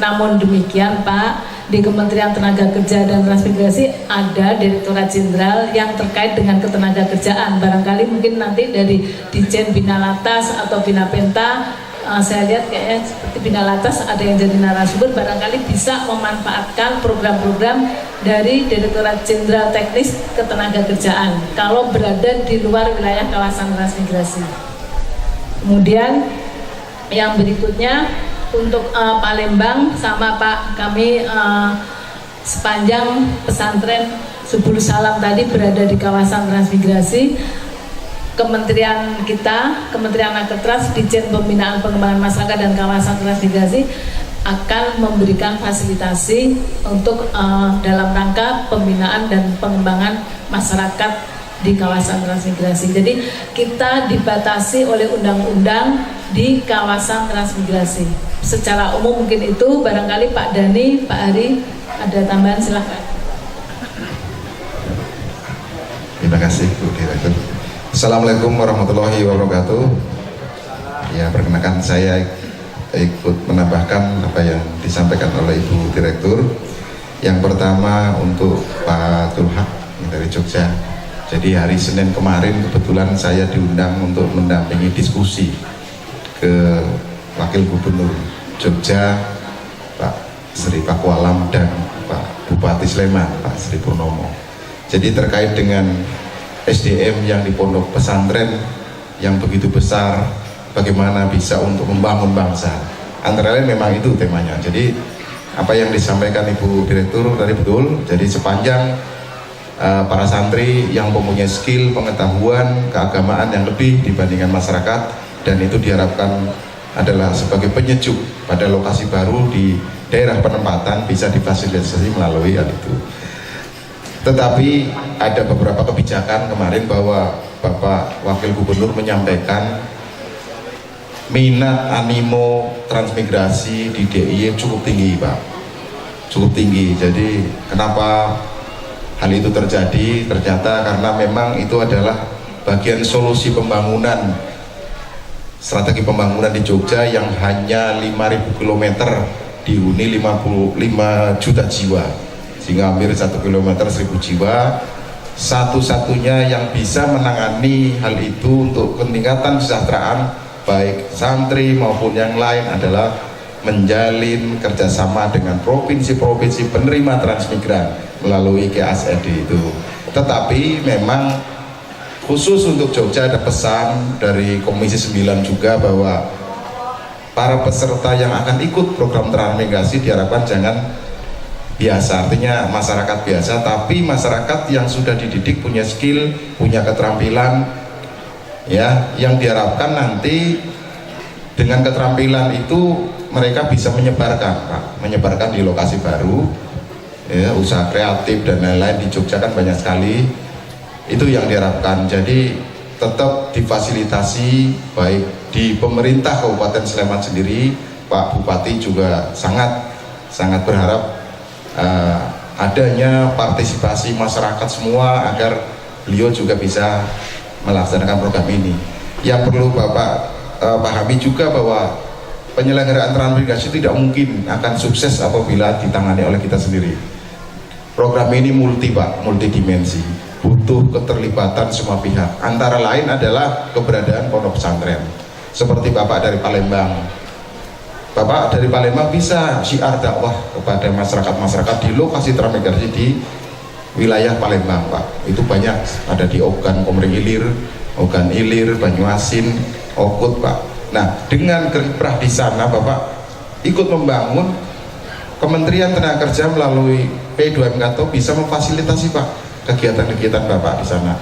Namun demikian Pak, di Kementerian Tenaga Kerja dan Transmigrasi ada Direktorat Jenderal yang terkait dengan ketenagakerjaan. Barangkali mungkin nanti dari Ditjen Binalatas atau Binapenta, saya lihat kayaknya seperti Binalatas ada yang jadi narasumber, barangkali bisa memanfaatkan program-program dari Direktorat Jenderal Teknis Ketenagakerjaan kalau berada di luar wilayah kawasan transmigrasi. Kemudian yang berikutnya untuk Palembang sama Pak, kami sepanjang pesantren Subul Salam tadi berada di kawasan transmigrasi. Kementerian kita, Kementerian Naketras, Ditjen Pembinaan Pengembangan Masyarakat dan Kawasan Transmigrasi akan memberikan fasilitasi untuk dalam rangka pembinaan dan pengembangan masyarakat di kawasan transmigrasi. Jadi kita dibatasi oleh undang-undang di kawasan transmigrasi. Secara umum mungkin itu, barangkali Pak Dani, Pak Ari ada tambahan, silahkan. Terima kasih Bu Direktur. Assalamualaikum warahmatullahi wabarakatuh. Ya, perkenalkan saya ikut menambahkan apa yang disampaikan oleh Ibu Direktur. Yang pertama untuk Pak Tulhak dari Jogja. Jadi hari Senin kemarin kebetulan saya diundang untuk mendampingi diskusi ke Wakil Gubernur Jogja, Pak Sri Pakualam, dan Pak Bupati Sleman, Pak Sri Purnomo. Jadi terkait dengan SDM yang di pondok pesantren yang begitu besar, bagaimana bisa untuk membangun bangsa. Antara lain memang itu temanya. Jadi apa yang disampaikan Ibu Direktur tadi betul. Jadi sepanjang para santri yang mempunyai skill, pengetahuan, keagamaan yang lebih dibandingkan masyarakat, dan itu diharapkan adalah sebagai penyejuk pada lokasi baru di daerah penempatan bisa difasilitasi melalui hal itu. Tetapi ada beberapa kebijakan kemarin bahwa Bapak Wakil Gubernur menyampaikan minat animo transmigrasi di DIY cukup tinggi Pak, cukup tinggi. Jadi kenapa hal itu terjadi? Ternyata karena memang itu adalah bagian solusi pembangunan, strategi pembangunan di Jogja yang hanya 5.000 km dihuni 55 juta jiwa, sehingga hampir 1 km 1.000 jiwa. Satu-satunya yang bisa menangani hal itu untuk peningkatan kesejahteraan baik santri maupun yang lain adalah menjalin kerjasama dengan provinsi-provinsi penerima transmigran melalui KASED itu. Tetapi memang khusus untuk Jogja ada pesan dari Komisi 9 juga bahwa para peserta yang akan ikut program transmigrasi diharapkan jangan biasa, artinya masyarakat biasa, tapi masyarakat yang sudah dididik, punya skill, punya keterampilan, ya, yang diharapkan nanti dengan keterampilan itu mereka bisa menyebarkan Pak, menyebarkan di lokasi baru ya, usaha kreatif dan lain-lain. Di Jogja kan banyak sekali, itu yang diharapkan. Jadi tetap difasilitasi baik di pemerintah Kabupaten Sleman sendiri. Pak Bupati juga sangat berharap adanya partisipasi masyarakat semua agar beliau juga bisa melaksanakan program ini. Yang perlu Bapak pahami juga bahwa penyelenggaraan transmigrasi tidak mungkin akan sukses apabila ditangani oleh kita sendiri. Program ini multidimensi, butuh keterlibatan semua pihak. Antara lain adalah keberadaan pondok pesantren. Seperti Bapak dari Palembang. Bapak dari Palembang bisa syiar dakwah kepada masyarakat di lokasi transmigrasi di wilayah Palembang, Pak. Itu banyak, ada di Ogan Komering Ilir, Ogan Ilir, Banyuasin, Okut, Pak. Nah, dengan kiprah di sana Bapak ikut membangun. Kementerian Tenaga Kerja melalui P2M bisa memfasilitasi Pak kegiatan-kegiatan Bapak di sana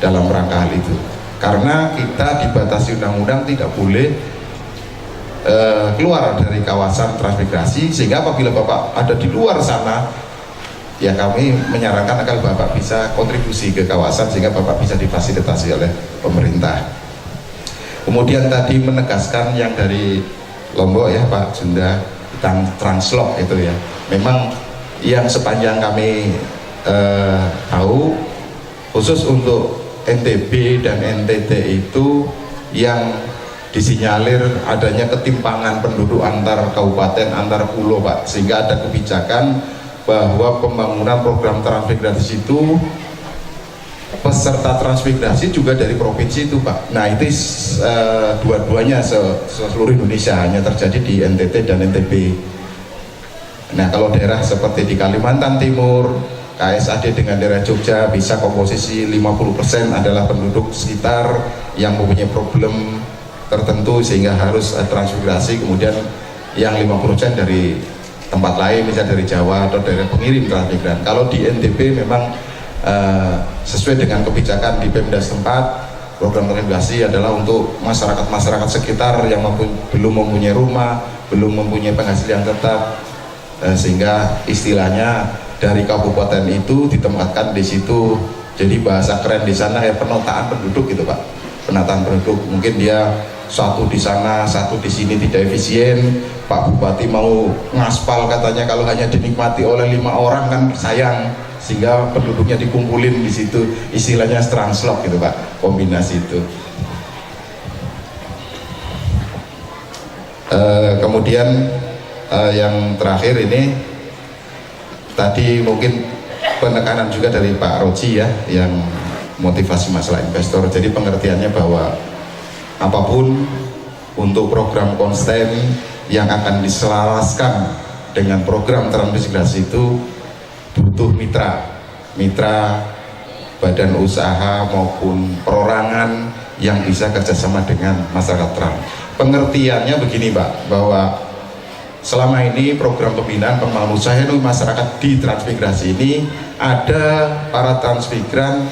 dalam rangka hal itu. Karena kita dibatasi undang-undang tidak boleh keluar dari kawasan transmigrasi, sehingga apabila Bapak ada di luar sana, ya kami menyarankan agar Bapak bisa kontribusi ke kawasan sehingga Bapak bisa difasilitasi oleh pemerintah. Kemudian tadi menegaskan yang dari Lombok ya Pak Junda tentang translok itu ya, memang yang sepanjang kami tahu khusus untuk NTB dan NTT itu yang disinyalir adanya ketimpangan penduduk antar kabupaten, antar pulau Pak, sehingga ada kebijakan bahwa pembangunan program transmigrasi itu peserta transmigrasi juga dari provinsi itu Pak. Nah itu dua-duanya seluruh Indonesia, hanya terjadi di NTT dan NTB. Nah kalau daerah seperti di Kalimantan Timur, KSAD dengan daerah Jogja bisa komposisi 50% adalah penduduk sekitar yang mempunyai problem tertentu sehingga harus transmigrasi, kemudian yang 50% dari tempat lain, misalnya dari Jawa atau dari pengirim transmigran. Kalau di NTB memang sesuai dengan kebijakan di Pemda setempat, program transmigrasi adalah untuk masyarakat sekitar yang belum mempunyai rumah, belum mempunyai penghasilan tetap, sehingga istilahnya dari kabupaten itu ditempatkan di situ. Jadi bahasa keren di sana ya penataan penduduk gitu Pak, penataan penduduk. Mungkin dia satu di sana, satu di sini tidak efisien. Pak Bupati mau ngaspal katanya, kalau hanya dinikmati oleh 5 orang kan sayang, sehingga penduduknya dikumpulin di situ, istilahnya translok gitu Pak, kombinasi itu. Kemudian yang terakhir ini tadi mungkin penekanan juga dari Pak Roji ya, yang motivasi masalah investor. Jadi pengertiannya bahwa apapun untuk program konsisten yang akan diselaraskan dengan program transmigrasi itu butuh mitra badan usaha maupun perorangan yang bisa kerjasama dengan masyarakat trans. Pengertiannya begini Pak, bahwa selama ini program pembinaan pembangunan usaha masyarakat di transmigrasi ini ada para transmigran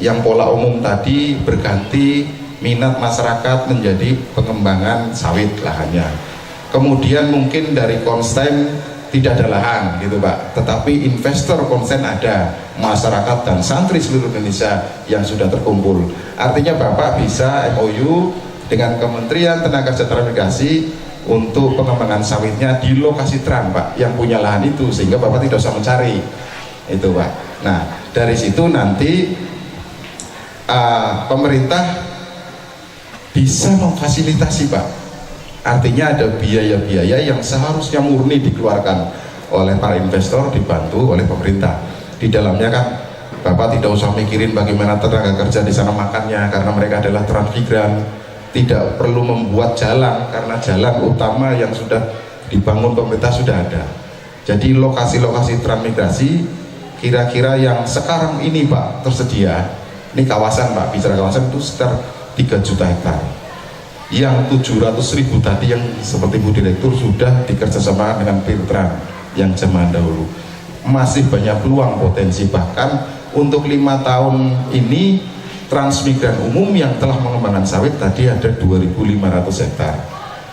yang pola umum tadi berganti minat masyarakat menjadi pengembangan sawit lahannya. Kemudian mungkin dari konsten tidak ada lahan gitu Pak, tetapi investor konsen ada, masyarakat dan santri seluruh Indonesia yang sudah terkumpul. Artinya Bapak bisa MOU dengan Kementerian Tenaga Kerja Transmigrasi untuk pengembangan sawitnya di lokasi trans Pak, yang punya lahan itu, sehingga Bapak tidak usah mencari itu Pak. Nah dari situ nanti pemerintah bisa memfasilitasi Pak. Artinya ada biaya-biaya yang seharusnya murni dikeluarkan oleh para investor, dibantu oleh pemerintah. Di dalamnya kan Bapak tidak usah mikirin bagaimana tenaga kerja di sana makannya, karena mereka adalah transmigran. Tidak perlu membuat jalan, karena jalan utama yang sudah dibangun pemerintah sudah ada. Jadi lokasi-lokasi transmigrasi kira-kira yang sekarang ini Pak tersedia, ini kawasan Pak, bicara kawasan itu sekitar 3 juta hektar. Yang 700.000 tadi yang seperti Bu Direktur sudah dikerjasama dengan Pirtran yang zaman dahulu. Masih banyak peluang potensi, bahkan untuk 5 tahun ini transmigran umum yang telah mengembangkan sawit tadi ada 2.500 hektar.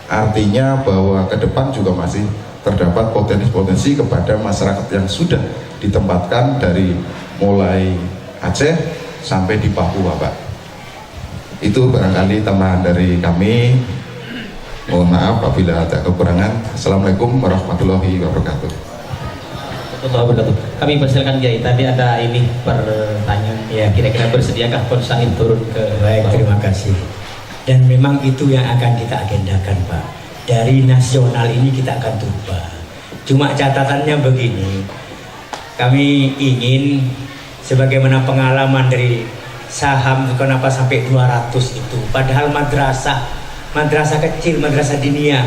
Artinya bahwa ke depan juga masih terdapat potensi-potensi kepada masyarakat yang sudah ditempatkan dari mulai Aceh sampai di Papua, Pak. Itu barangkali tambahan dari kami. Mohon maaf apabila ada kekurangan. Assalamualaikum warahmatullahi wabarakatuh. Kami persilakan Kiai. Tadi ada ini pertanyaan, ya kira-kira bersediakah konsanib turun ke? Baik, terima kasih. Dan memang itu yang akan kita agendakan, Pak. Dari nasional ini kita akan berubah. Cuma catatannya begini, kami ingin sebagaimana pengalaman dari saham kenapa sampai 200 itu, padahal madrasah kecil, madrasah diniyah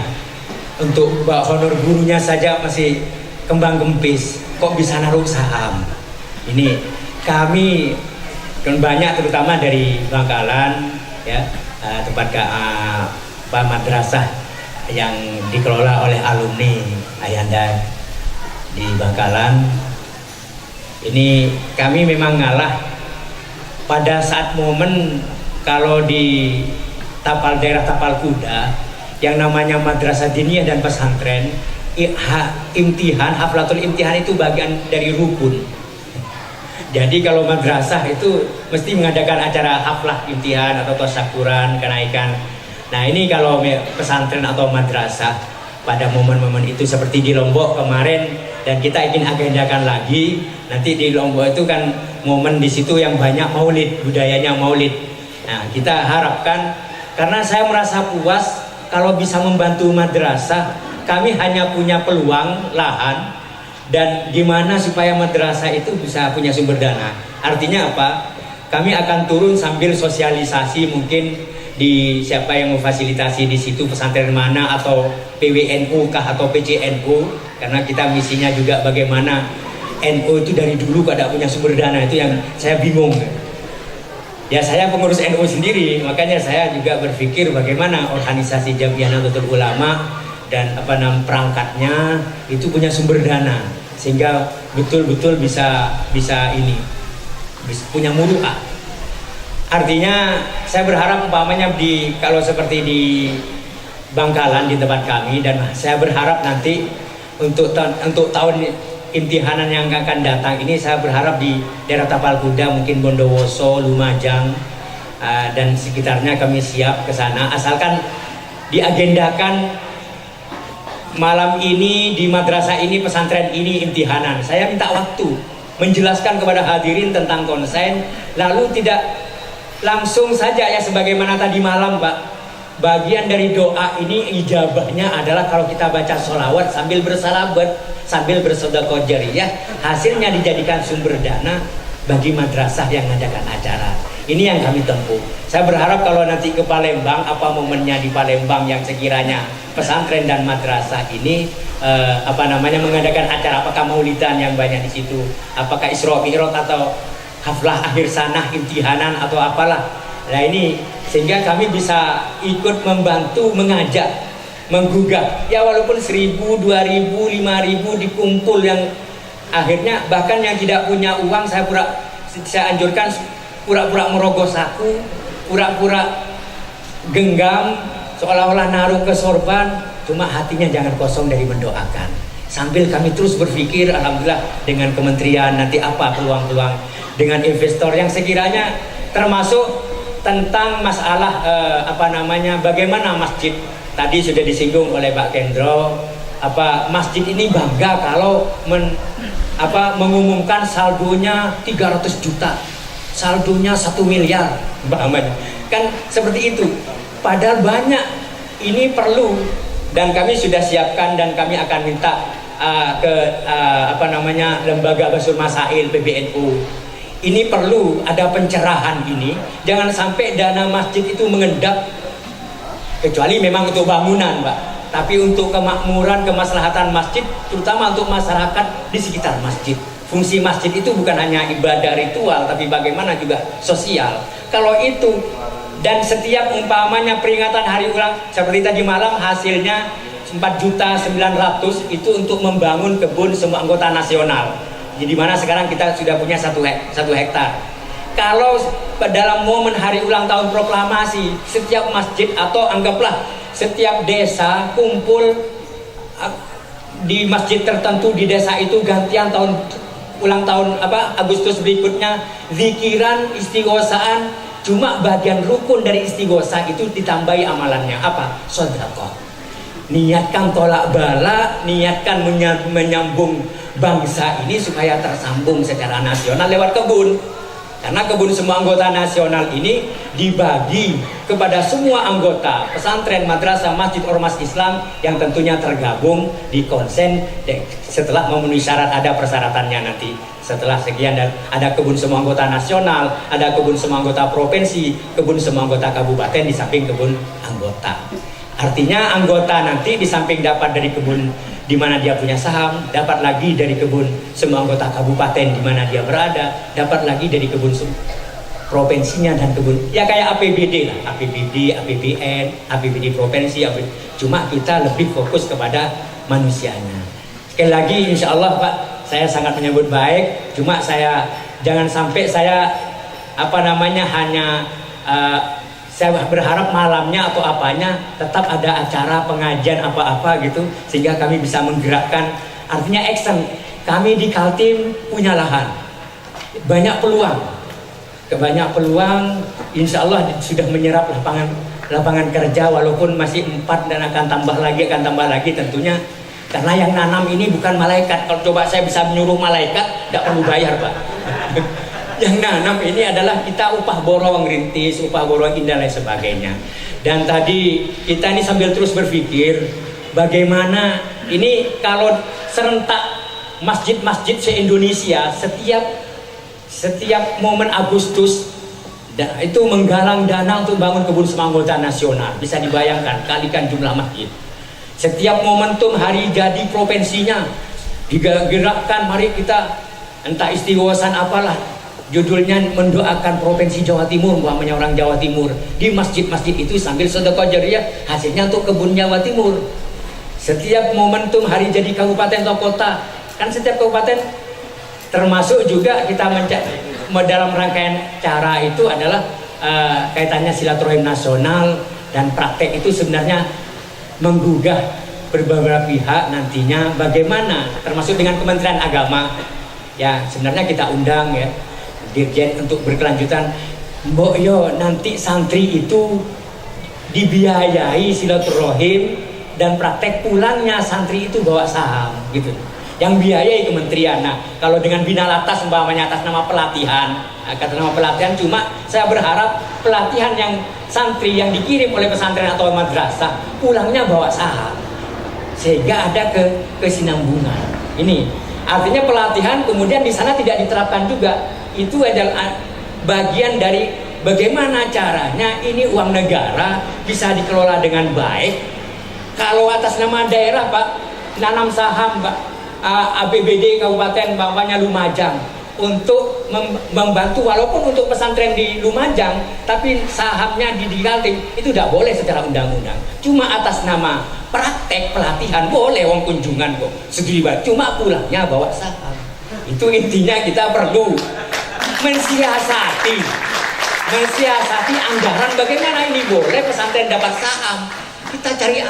untuk honor gurunya saja masih kembang kempis, kok bisa naruh saham. Ini kami kan banyak, terutama dari Bangkalan ya, tempat madrasah yang dikelola oleh alumni Ayanda di Bangkalan. Ini kami memang ngalah pada saat momen kalau di daerah Tapal Kuda yang namanya madrasah diniyah dan pesantren, imtihan, haflatul imtihan itu bagian dari rukun. Jadi kalau madrasah itu mesti mengadakan acara haflah imtihan atau tasyakuran, kenaikan. Nah ini kalau pesantren atau madrasah pada momen-momen itu seperti di Lombok kemarin, dan kita ingin agendakan lagi nanti di Lombok itu kan momen di situ yang banyak maulid, budayanya maulid. Nah kita harapkan, karena saya merasa puas kalau bisa membantu madrasah. Kami hanya punya peluang lahan dan gimana supaya madrasah itu bisa punya sumber dana. Artinya apa? Kami akan turun sambil sosialisasi, mungkin di siapa yang memfasilitasi di situ, pesantren mana atau PWNU kah atau PCNU, karena kita misinya juga bagaimana NU itu dari dulu kada punya sumber dana, itu yang saya bingung. Ya saya pengurus NU sendiri, makanya saya juga berpikir bagaimana organisasi Jam'iyah Nahdlatul Ulama dan perangkatnya itu punya sumber dana sehingga betul-betul bisa punya muruah. Artinya saya berharap umpamanya kalau seperti di Bangkalan di tempat kami, dan saya berharap nanti untuk tahun imtihanan yang akan datang ini, saya berharap di daerah Tapal Kuda, mungkin Bondowoso, Lumajang dan sekitarnya kami siap ke sana, asalkan diagendakan malam ini di madrasah ini, pesantren ini imtihanan. Saya minta waktu menjelaskan kepada hadirin tentang konsen, lalu tidak langsung saja ya sebagaimana tadi malam, Pak. Bagian dari doa ini ijabahnya adalah kalau kita baca sholawat sambil bersalabat, sambil bersedekah jariyah, hasilnya dijadikan sumber dana bagi madrasah yang mengadakan acara. Ini yang kami tempuh. Saya berharap kalau nanti ke Palembang, apa momennya di Palembang yang sekiranya pesantren dan madrasah ini mengadakan acara, apakah maulidan yang banyak di situ, apakah Isra Mi'raj atau haflah akhir sanah, imtihanan atau apalah. Nah ini sehingga kami bisa ikut membantu, mengajak, menggugah. Ya walaupun 1.000, 2.000, 5.000 dikumpul, yang akhirnya bahkan yang tidak punya uang saya anjurkan pura-pura merogoh saku, pura-pura genggam, seolah-olah naruh ke sorban, cuma hatinya jangan kosong dari mendoakan. Sambil kami terus berpikir, alhamdulillah dengan kementerian nanti apa peluang-peluang dengan investor yang sekiranya termasuk tentang masalah bagaimana masjid tadi sudah disinggung oleh Pak Kendro, masjid ini bangga kalau mengumumkan saldonya 300 juta, saldonya 1 miliar, kan seperti itu. Padahal banyak, ini perlu, dan kami sudah siapkan dan kami akan minta ke lembaga Basul Masail PBNU. Ini perlu ada pencerahan ini, jangan sampai dana masjid itu mengendap, kecuali memang untuk bangunan, Pak. Tapi untuk kemakmuran, kemaslahatan masjid, terutama untuk masyarakat di sekitar masjid. Fungsi masjid itu bukan hanya ibadah ritual, tapi bagaimana juga sosial. Kalau itu, dan setiap umpamanya peringatan hari ulang, seperti tadi malam hasilnya 4.900.000 itu untuk membangun kebun semua anggota nasional. Jadi mana sekarang kita sudah punya 1 hektar. kalau dalam momen hari ulang tahun proklamasi setiap masjid atau anggaplah setiap desa kumpul di masjid tertentu di desa itu gantian ulang tahun Agustus berikutnya zikiran istighosaan, cuma bagian rukun dari istighosa itu ditambahi amalannya apa? Sedekah. Niatkan tolak bala, niatkan menyambung bangsa ini supaya tersambung secara nasional lewat kebun. Karena kebun semua anggota nasional ini dibagi kepada semua anggota pesantren, madrasah, masjid, ormas Islam yang tentunya tergabung di konsen setelah memenuhi syarat, ada persyaratannya nanti. Setelah sekian ada kebun semua anggota nasional, ada kebun semua anggota provinsi, kebun semua anggota kabupaten di samping kebun anggota. Artinya anggota nanti di samping dapat dari kebun di mana dia punya saham, dapat lagi dari kebun semua anggota kabupaten di mana dia berada, dapat lagi dari kebun provinsinya dan kebun ya kayak APBD lah, APBD, APBN, APBD provinsi, cuma kita lebih fokus kepada manusianya. Sekali lagi insya Allah Pak, saya sangat menyambut baik, cuma saya jangan sampai saya hanya saya berharap malamnya atau apanya tetap ada acara pengajian apa-apa gitu sehingga kami bisa menggerakkan, artinya action. Kami di Kaltim punya lahan, banyak peluang, insya Allah sudah menyerap lapangan kerja walaupun masih 4 dan akan tambah lagi tentunya, karena yang nanam ini bukan malaikat. Kalau coba saya bisa menyuruh malaikat tidak perlu bayar Pak. Yang nanam ini adalah kita upah borong rintis, upah borong indah dan sebagainya. Dan tadi kita ini sambil terus berpikir bagaimana ini kalau serentak masjid-masjid se-Indonesia setiap momen Agustus itu menggalang dana untuk bangun kebun semua anggota nasional. Bisa dibayangkan, kalikan jumlah masjid. Setiap momentum hari jadi provinsinya digerakkan, mari kita entah istighosan apalah, judulnya mendoakan provinsi Jawa Timur, umpamanya orang Jawa Timur di masjid-masjid itu sambil sedekah jariah, hasilnya untuk kebun Jawa Timur. Setiap momentum hari jadi kabupaten atau kota, kan setiap kabupaten termasuk juga kita dalam rangkaian cara itu adalah kaitannya silaturahim nasional dan praktek itu sebenarnya menggugah beberapa pihak nantinya bagaimana, termasuk dengan Kementerian Agama ya, sebenarnya kita undang ya Dirjen untuk berkelanjutan. Mbok yo nanti santri itu dibiayai silaturahim dan praktek pulangnya santri itu bawa saham gitu. Yang biayai kementerian. Nah, kalau dengan Binalatas umpamanya atas nama pelatihan, kata nama pelatihan, cuma saya berharap pelatihan yang santri yang dikirim oleh pesantren atau madrasah pulangnya bawa saham. Sehingga ada kesinambungan. Ini artinya pelatihan kemudian di sana tidak diterapkan juga. Itu adalah bagian dari bagaimana caranya ini uang negara bisa dikelola dengan baik. Kalau atas nama daerah Pak, nanam saham Pak, APBD Kabupaten bapaknya Lumajang untuk membantu walaupun untuk pesantren di Lumajang, tapi sahamnya di Kaltim itu tidak boleh secara undang-undang. Cuma atas nama praktek pelatihan boleh, uang kunjungan kok segini Pak, cuma pulangnya bawa saham. Itu intinya kita perlu mensiasati anggaran bagaimana ini boleh pesantren dapat saham. Kita cari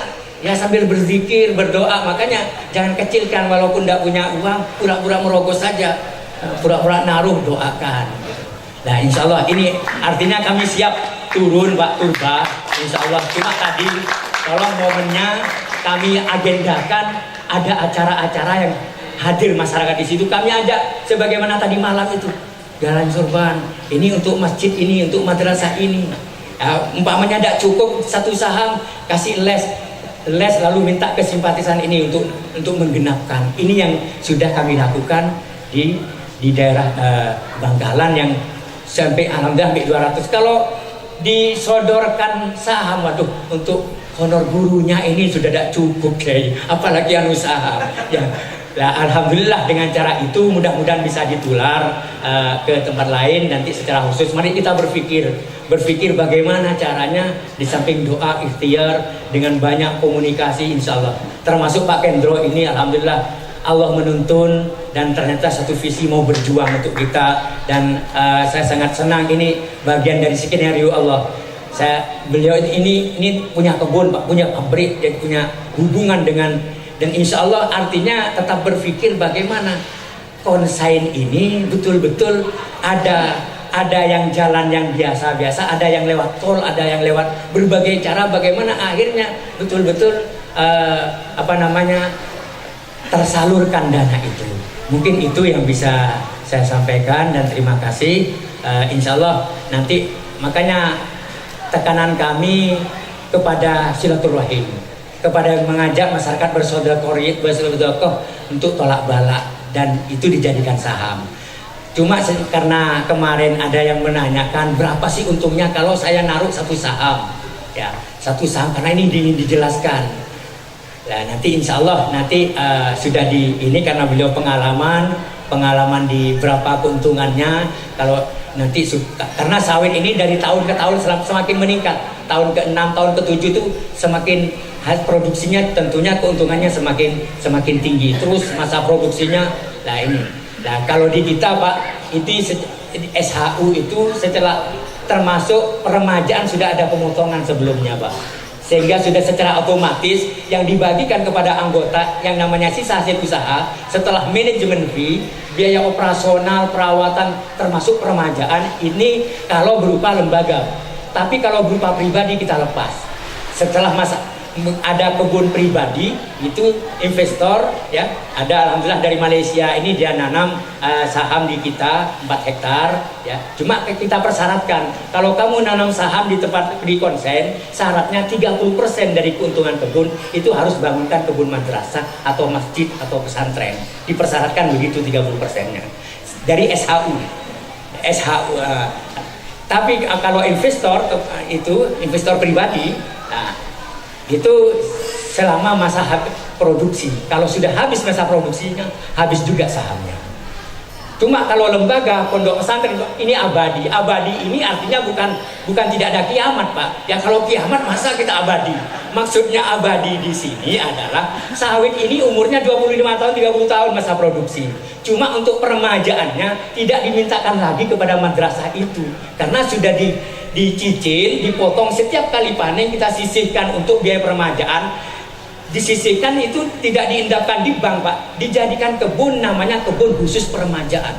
ya sambil berzikir, berdoa, makanya jangan kecilkan walaupun tidak punya uang, pura-pura merogoh saja, pura-pura naruh, doakan. Nah insya Allah ini artinya kami siap turun Pak Turba, insya Allah. Cuma tadi tolong momennya kami agendakan ada acara-acara yang hadir masyarakat di situ. Kami ajak sebagaimana tadi malam itu jalan sorban, ini untuk masjid ini, untuk madrasah ini. Umpamanya tidak cukup satu saham, kasih les lalu minta kesimpatisan ini untuk menggenapkan. Ini yang sudah kami lakukan di daerah Bangkalan yang sampai alhamdulillah 200. Kalau disodorkan saham, waduh, untuk honor gurunya ini sudah tidak cukup Kiai, apalagi anu saham ya. Nah, alhamdulillah dengan cara itu mudah-mudahan bisa ditular ke tempat lain nanti secara khusus. Mari kita berpikir bagaimana caranya di samping doa ikhtiar dengan banyak komunikasi insya Allah. Termasuk Pak Kendro ini alhamdulillah Allah menuntun dan ternyata satu visi mau berjuang untuk kita, dan saya sangat senang ini bagian dari skenario Allah. Beliau ini punya kebun Pak, punya pabrik, dan punya hubungan dengan, dan insya Allah artinya tetap berpikir bagaimana konsain ini betul-betul ada yang jalan yang biasa-biasa, ada yang lewat tol, ada yang lewat berbagai cara, bagaimana akhirnya betul-betul tersalurkan dana itu. Mungkin itu yang bisa saya sampaikan, dan terima kasih. Insya Allah nanti, makanya tekanan kami kepada silaturahim, kepada mengajak masyarakat bersedekah untuk tolak balak, dan itu dijadikan saham. Cuma karena kemarin ada yang menanyakan berapa sih untungnya kalau saya naruh satu saham, ya satu saham, karena ini dijelaskan. Nah, nanti insya Allah nanti sudah ini karena beliau pengalaman di berapa keuntungannya. Kalau nanti karena sawit ini dari tahun ke tahun semakin meningkat, tahun ke-6, tahun ke-7 itu semakin produksinya, tentunya keuntungannya semakin tinggi. Terus masa produksinya, nah ini. Nah kalau di kita Pak, itu SHU itu setelah termasuk peremajaan sudah ada pemotongan sebelumnya Pak, sehingga sudah secara otomatis yang dibagikan kepada anggota yang namanya sisa hasil usaha setelah manajemen fee, biaya operasional, perawatan, termasuk peremajaan ini kalau berupa lembaga. Tapi kalau berupa pribadi kita lepas. Setelah ada kebun pribadi itu investor, ya ada alhamdulillah dari Malaysia ini dia nanam saham di kita 4 hektar, ya cuma kita persyaratkan kalau kamu nanam saham di tempat di konsen, syaratnya 30% dari keuntungan kebun itu harus bangunkan kebun madrasah atau masjid atau pesantren, dipersyaratkan begitu 30%-nya dari SHU. Tapi kalau investor itu investor pribadi, nah itu selama masa produksi. Kalau sudah habis masa produksinya, habis juga sahamnya. Cuma kalau lembaga, pondok pesantren ini abadi. Abadi ini artinya bukan tidak ada kiamat Pak. Ya kalau kiamat masa kita abadi. Maksudnya abadi di sini adalah sawit ini umurnya 25 tahun, 30 tahun masa produksi. Cuma untuk peremajaannya tidak dimintakan lagi kepada madrasah itu, karena sudah dicicil, dipotong setiap kali panen kita sisihkan untuk biaya peremajaan. Disisihkan itu tidak diendapkan di bank Pak, dijadikan kebun, namanya kebun khusus peremajaan,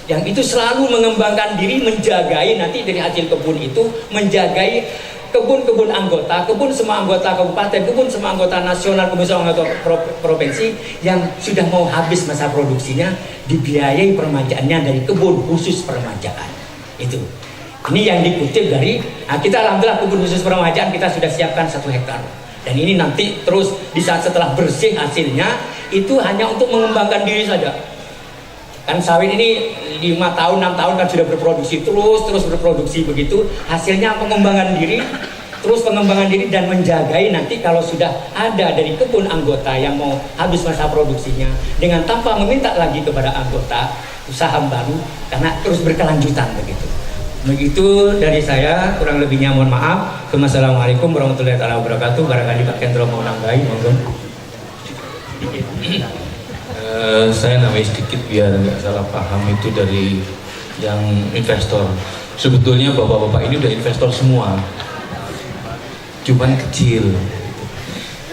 yang itu selalu mengembangkan diri, menjagai nanti dari hasil kebun itu, menjagai kebun-kebun anggota, kebun semua anggota kabupaten, kebun semua anggota nasional, kebun semua anggota provinsi yang sudah mau habis masa produksinya, dibiayai peremajaannya dari kebun khusus peremajaan. Itu ini yang dikutip dari kita, alhamdulillah kebun khusus peremajaan kita sudah siapkan 1 hektar. Dan ini nanti terus di saat setelah bersih hasilnya itu hanya untuk mengembangkan diri saja. Kan sawit ini 5 tahun, 6 tahun kan sudah berproduksi terus berproduksi begitu. Hasilnya pengembangan diri, terus pengembangan diri dan menjagai nanti kalau sudah ada dari kebun anggota yang mau habis masa produksinya, dengan tanpa meminta lagi kepada anggota saham baru, karena terus berkelanjutan begitu. Begitu dari saya, kurang lebihnya mohon maaf. Wassalamualaikum warahmatullahi wabarakatuh. Barangkali Pak Kendro mau nambahin, monggo. Saya nambahin sedikit biar nggak salah paham itu dari yang investor. Sebetulnya bapak-bapak ini udah investor semua, cuman kecil.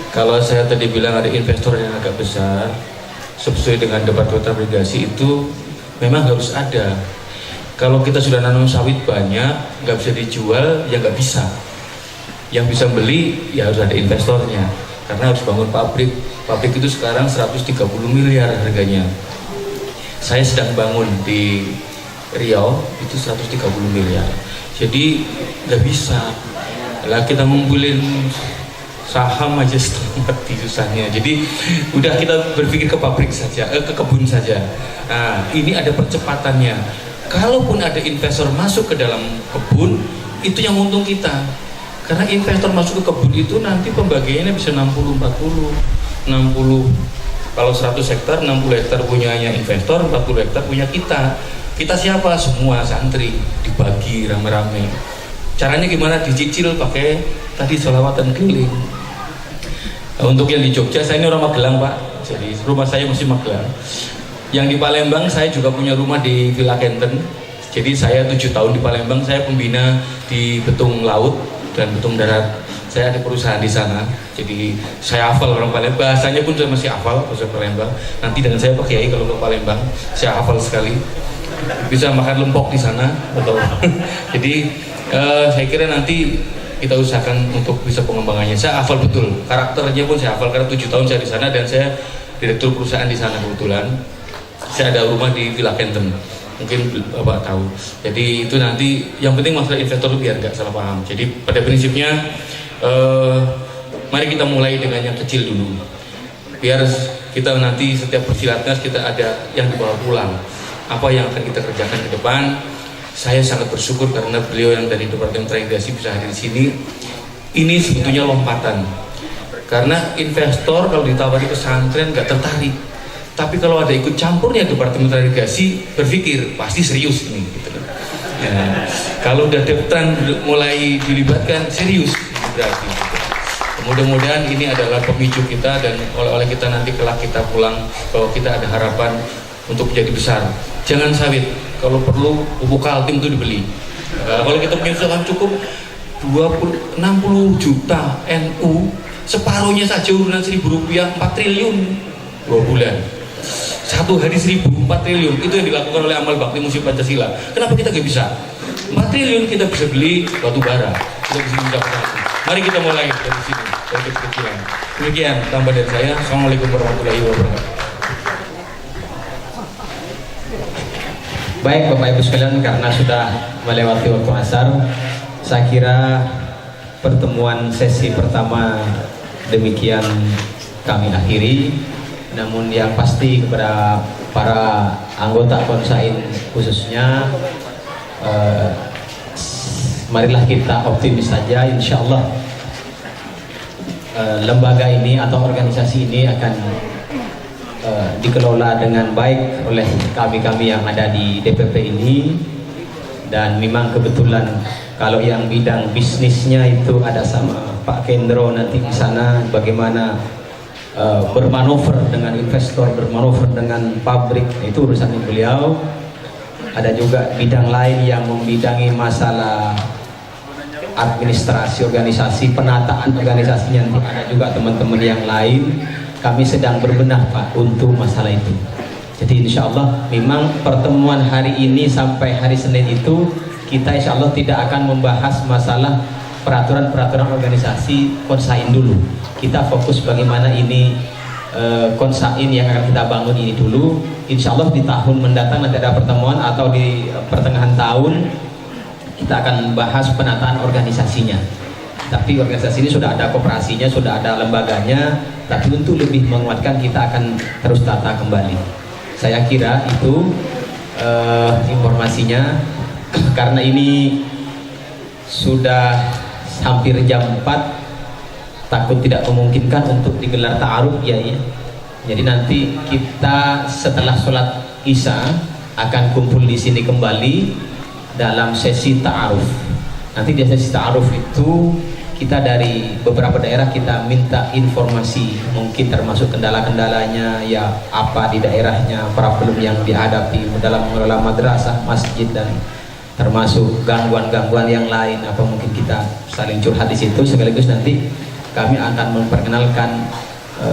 Kalau saya tadi bilang ada investor yang agak besar, sesuai dengan debat obligasi itu memang harus ada. Kalau kita sudah nanam sawit banyak, nggak bisa dijual, ya nggak bisa. Yang bisa beli, ya harus ada investornya. Karena harus bangun pabrik. Pabrik itu sekarang 130 miliar harganya. Saya sedang bangun di Riau, itu 130 miliar. Jadi nggak bisa. Lah kita ngumpulin saham aja setengah mati susahnya. Jadi udah kita berpikir ke pabrik saja, ke kebun saja. Nah, ini ada percepatannya. Kalaupun ada investor masuk ke dalam kebun, itu yang untung kita. Karena investor masuk ke kebun itu nanti pembagiannya bisa 60-40. 60, kalau 100 hektar, 60 hektar punyanya investor, 40 hektar punya kita. Kita siapa? Semua santri, dibagi rame-rame. Caranya gimana? Dicicil pakai tadi sholawatan keliling. Untuk yang di Jogja, saya ini orang Magelang Pak. jadi rumah saya masih Magelang. Yang di Palembang saya juga punya rumah di Villa Kenten. Jadi saya 7 tahun di Palembang, saya pembina di Betung Laut dan Betung Darat. Saya ada perusahaan di sana, jadi saya hafal orang Palembang. Bahasanya pun saya masih hafal bahasa Palembang. Nanti dengan saya Pak Kiai kalau ke Palembang, saya hafal sekali. Bisa makan lempok di sana atau jadi saya kira nanti kita usahakan untuk bisa pengembangannya. Saya hafal betul karakternya pun saya hafal karena 7 tahun saya di sana dan saya direktur perusahaan di sana kebetulan. Saya ada rumah di Villa Kenten. Mungkin Bapak tahu. Jadi itu nanti yang penting masalah investor biar nggak salah paham. Jadi pada prinsipnya mari kita mulai dengan yang kecil dulu. Biar kita nanti setiap persilatnas kita ada yang dibawa pulang. Apa yang akan kita kerjakan ke depan? Saya sangat bersyukur karena beliau yang dari Departemen Transmigrasi bisa hadir di sini. Ini sebetulnya lompatan. Karena investor kalau ditawari pesantren nggak tertarik. Tapi kalau ada ikut campurnya Departemen Transmigrasi, berpikir pasti serius ini. Gitu. Ya, kalau udah Deptran mulai dilibatkan serius berarti. Gitu. Mudah-mudahan ini adalah pemicu kita dan oleh kita nanti kelak kita pulang bahwa kita ada harapan untuk menjadi besar. Jangan sawit. Kalau perlu pupuk Kaltim itu dibeli. Kalau kita punya usaha cukup 60 juta NU, separuhnya saja urunan Rp1.000 4 triliun 2 bulan. 1 hari 1.000 4 triliun itu yang dilakukan oleh amal bakti musim Pancasila. Kenapa kita nggak bisa? 4 triliun kita bisa beli batu bara, kita bisa mencapai. Mari kita mulai dari sini, dari kecil-kecilan. Demikian tambah dari saya. Assalamualaikum warahmatullahi wabarakatuh. Baik Bapak Ibu sekalian, karena sudah melewati waktu asar, saya kira pertemuan sesi pertama demikian kami akhiri. Namun yang pasti kepada para anggota konsain khususnya, marilah kita optimis saja, insya Allah lembaga ini atau organisasi ini akan dikelola dengan baik oleh kami-kami yang ada di DPP ini. Dan memang kebetulan kalau yang bidang bisnisnya itu ada sama Pak Kendro nanti di sana, bagaimana bermanuver dengan investor, bermanuver dengan pabrik, itu urusan beliau. Ada juga bidang lain yang membidangi masalah administrasi organisasi, penataan organisasinya, nanti ada juga teman-teman yang lain. Kami sedang berbenah Pak untuk masalah itu. Jadi insya Allah memang pertemuan hari ini sampai hari Senin itu kita insya Allah tidak akan membahas masalah peraturan-peraturan organisasi konsain dulu. Kita fokus bagaimana ini konsain yang akan kita bangun ini dulu. Insya Allah di tahun mendatang nanti ada pertemuan atau di pertengahan tahun kita akan bahas penataan organisasinya. Tapi organisasi ini sudah ada koperasinya, sudah ada lembaganya. Tapi untuk lebih menguatkan kita akan terus tata kembali. Saya kira itu informasinya. Karena ini sudah hampir jam 4, takut tidak memungkinkan untuk digelar ta'aruf ya. Jadi nanti kita setelah sholat Isya akan kumpul di sini kembali dalam sesi ta'aruf. Nanti di sesi ta'aruf itu kita dari beberapa daerah kita minta informasi, mungkin termasuk kendala-kendalanya ya apa di daerahnya, problem yang dihadapi dalam mengelola madrasah, masjid, dan termasuk gangguan-gangguan yang lain, apa mungkin kita saling curhat di situ. Sekaligus nanti kami akan memperkenalkan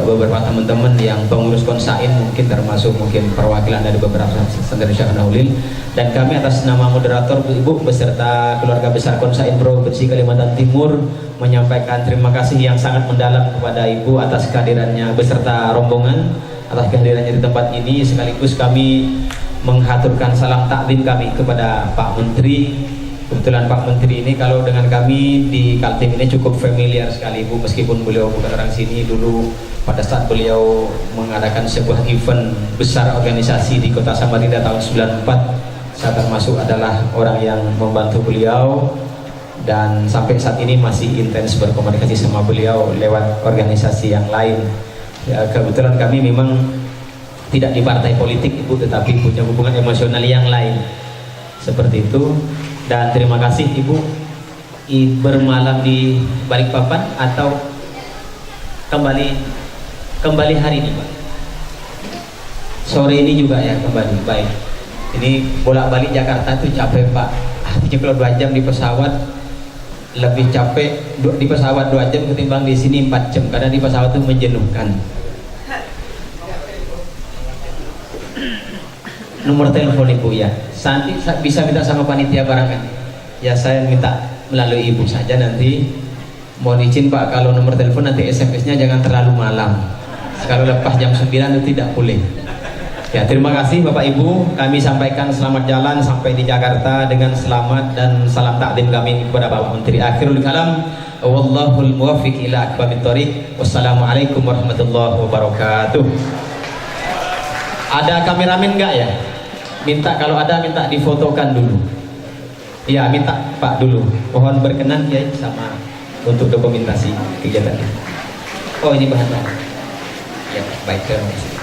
beberapa teman-teman yang pengurus konsain, mungkin termasuk mungkin perwakilan dari beberapa pesantren Syekh Naulil, dan kami atas nama moderator Ibu beserta keluarga besar konsain Provinsi Kalimantan Timur menyampaikan terima kasih yang sangat mendalam kepada Ibu atas kehadirannya beserta rombongan, atas kehadirannya di tempat ini. Sekaligus kami menghaturkan salam takdim kami kepada Pak Menteri. Kebetulan Pak Menteri ini kalau dengan kami di Kaltim ini cukup familiar sekali Ibu, meskipun beliau bukan orang sini. Dulu pada saat beliau mengadakan sebuah event besar organisasi di Kota Samarinda tahun 94, saya termasuk adalah orang yang membantu beliau, dan sampai saat ini masih intens berkomunikasi sama beliau lewat organisasi yang lain. Ya, kebetulan kami memang tidak di partai politik Ibu, tetapi punya hubungan emosional yang lain seperti itu. Dan terima kasih Ibu bermalam di Balikpapan atau kembali hari ini Pak? sore ini juga ya kembali. Baik, ini bolak-balik Jakarta tuh capek Pak. Artinya kalau 2 jam di pesawat lebih capek di pesawat 2 jam ketimbang di sini 4 jam, karena di pesawat itu menjenuhkan. Nomor telepon Ibu ya, nanti bisa minta sama panitia barangan ya, saya minta melalui Ibu saja nanti. Mohon izin Pak, kalau nomor telepon nanti SMS-nya jangan terlalu malam, kalau lepas jam 9 itu tidak boleh ya. Terima kasih Bapak Ibu, kami sampaikan selamat jalan sampai di Jakarta dengan selamat, dan salam takdim kami kepada Bapak Menteri. Akhirul kalam, wallahul muwaffiq ila aqwamit thoriq. Wassalamualaikum warahmatullahi wabarakatuh. Ada kameramen enggak ya? Minta, kalau ada minta difotokan dulu. Ya, minta Pak dulu. Mohon berkenan ya sama untuk dokumentasi kegiatan ini. Oh, ini bahan bahan. Ya, baik, terima kasih.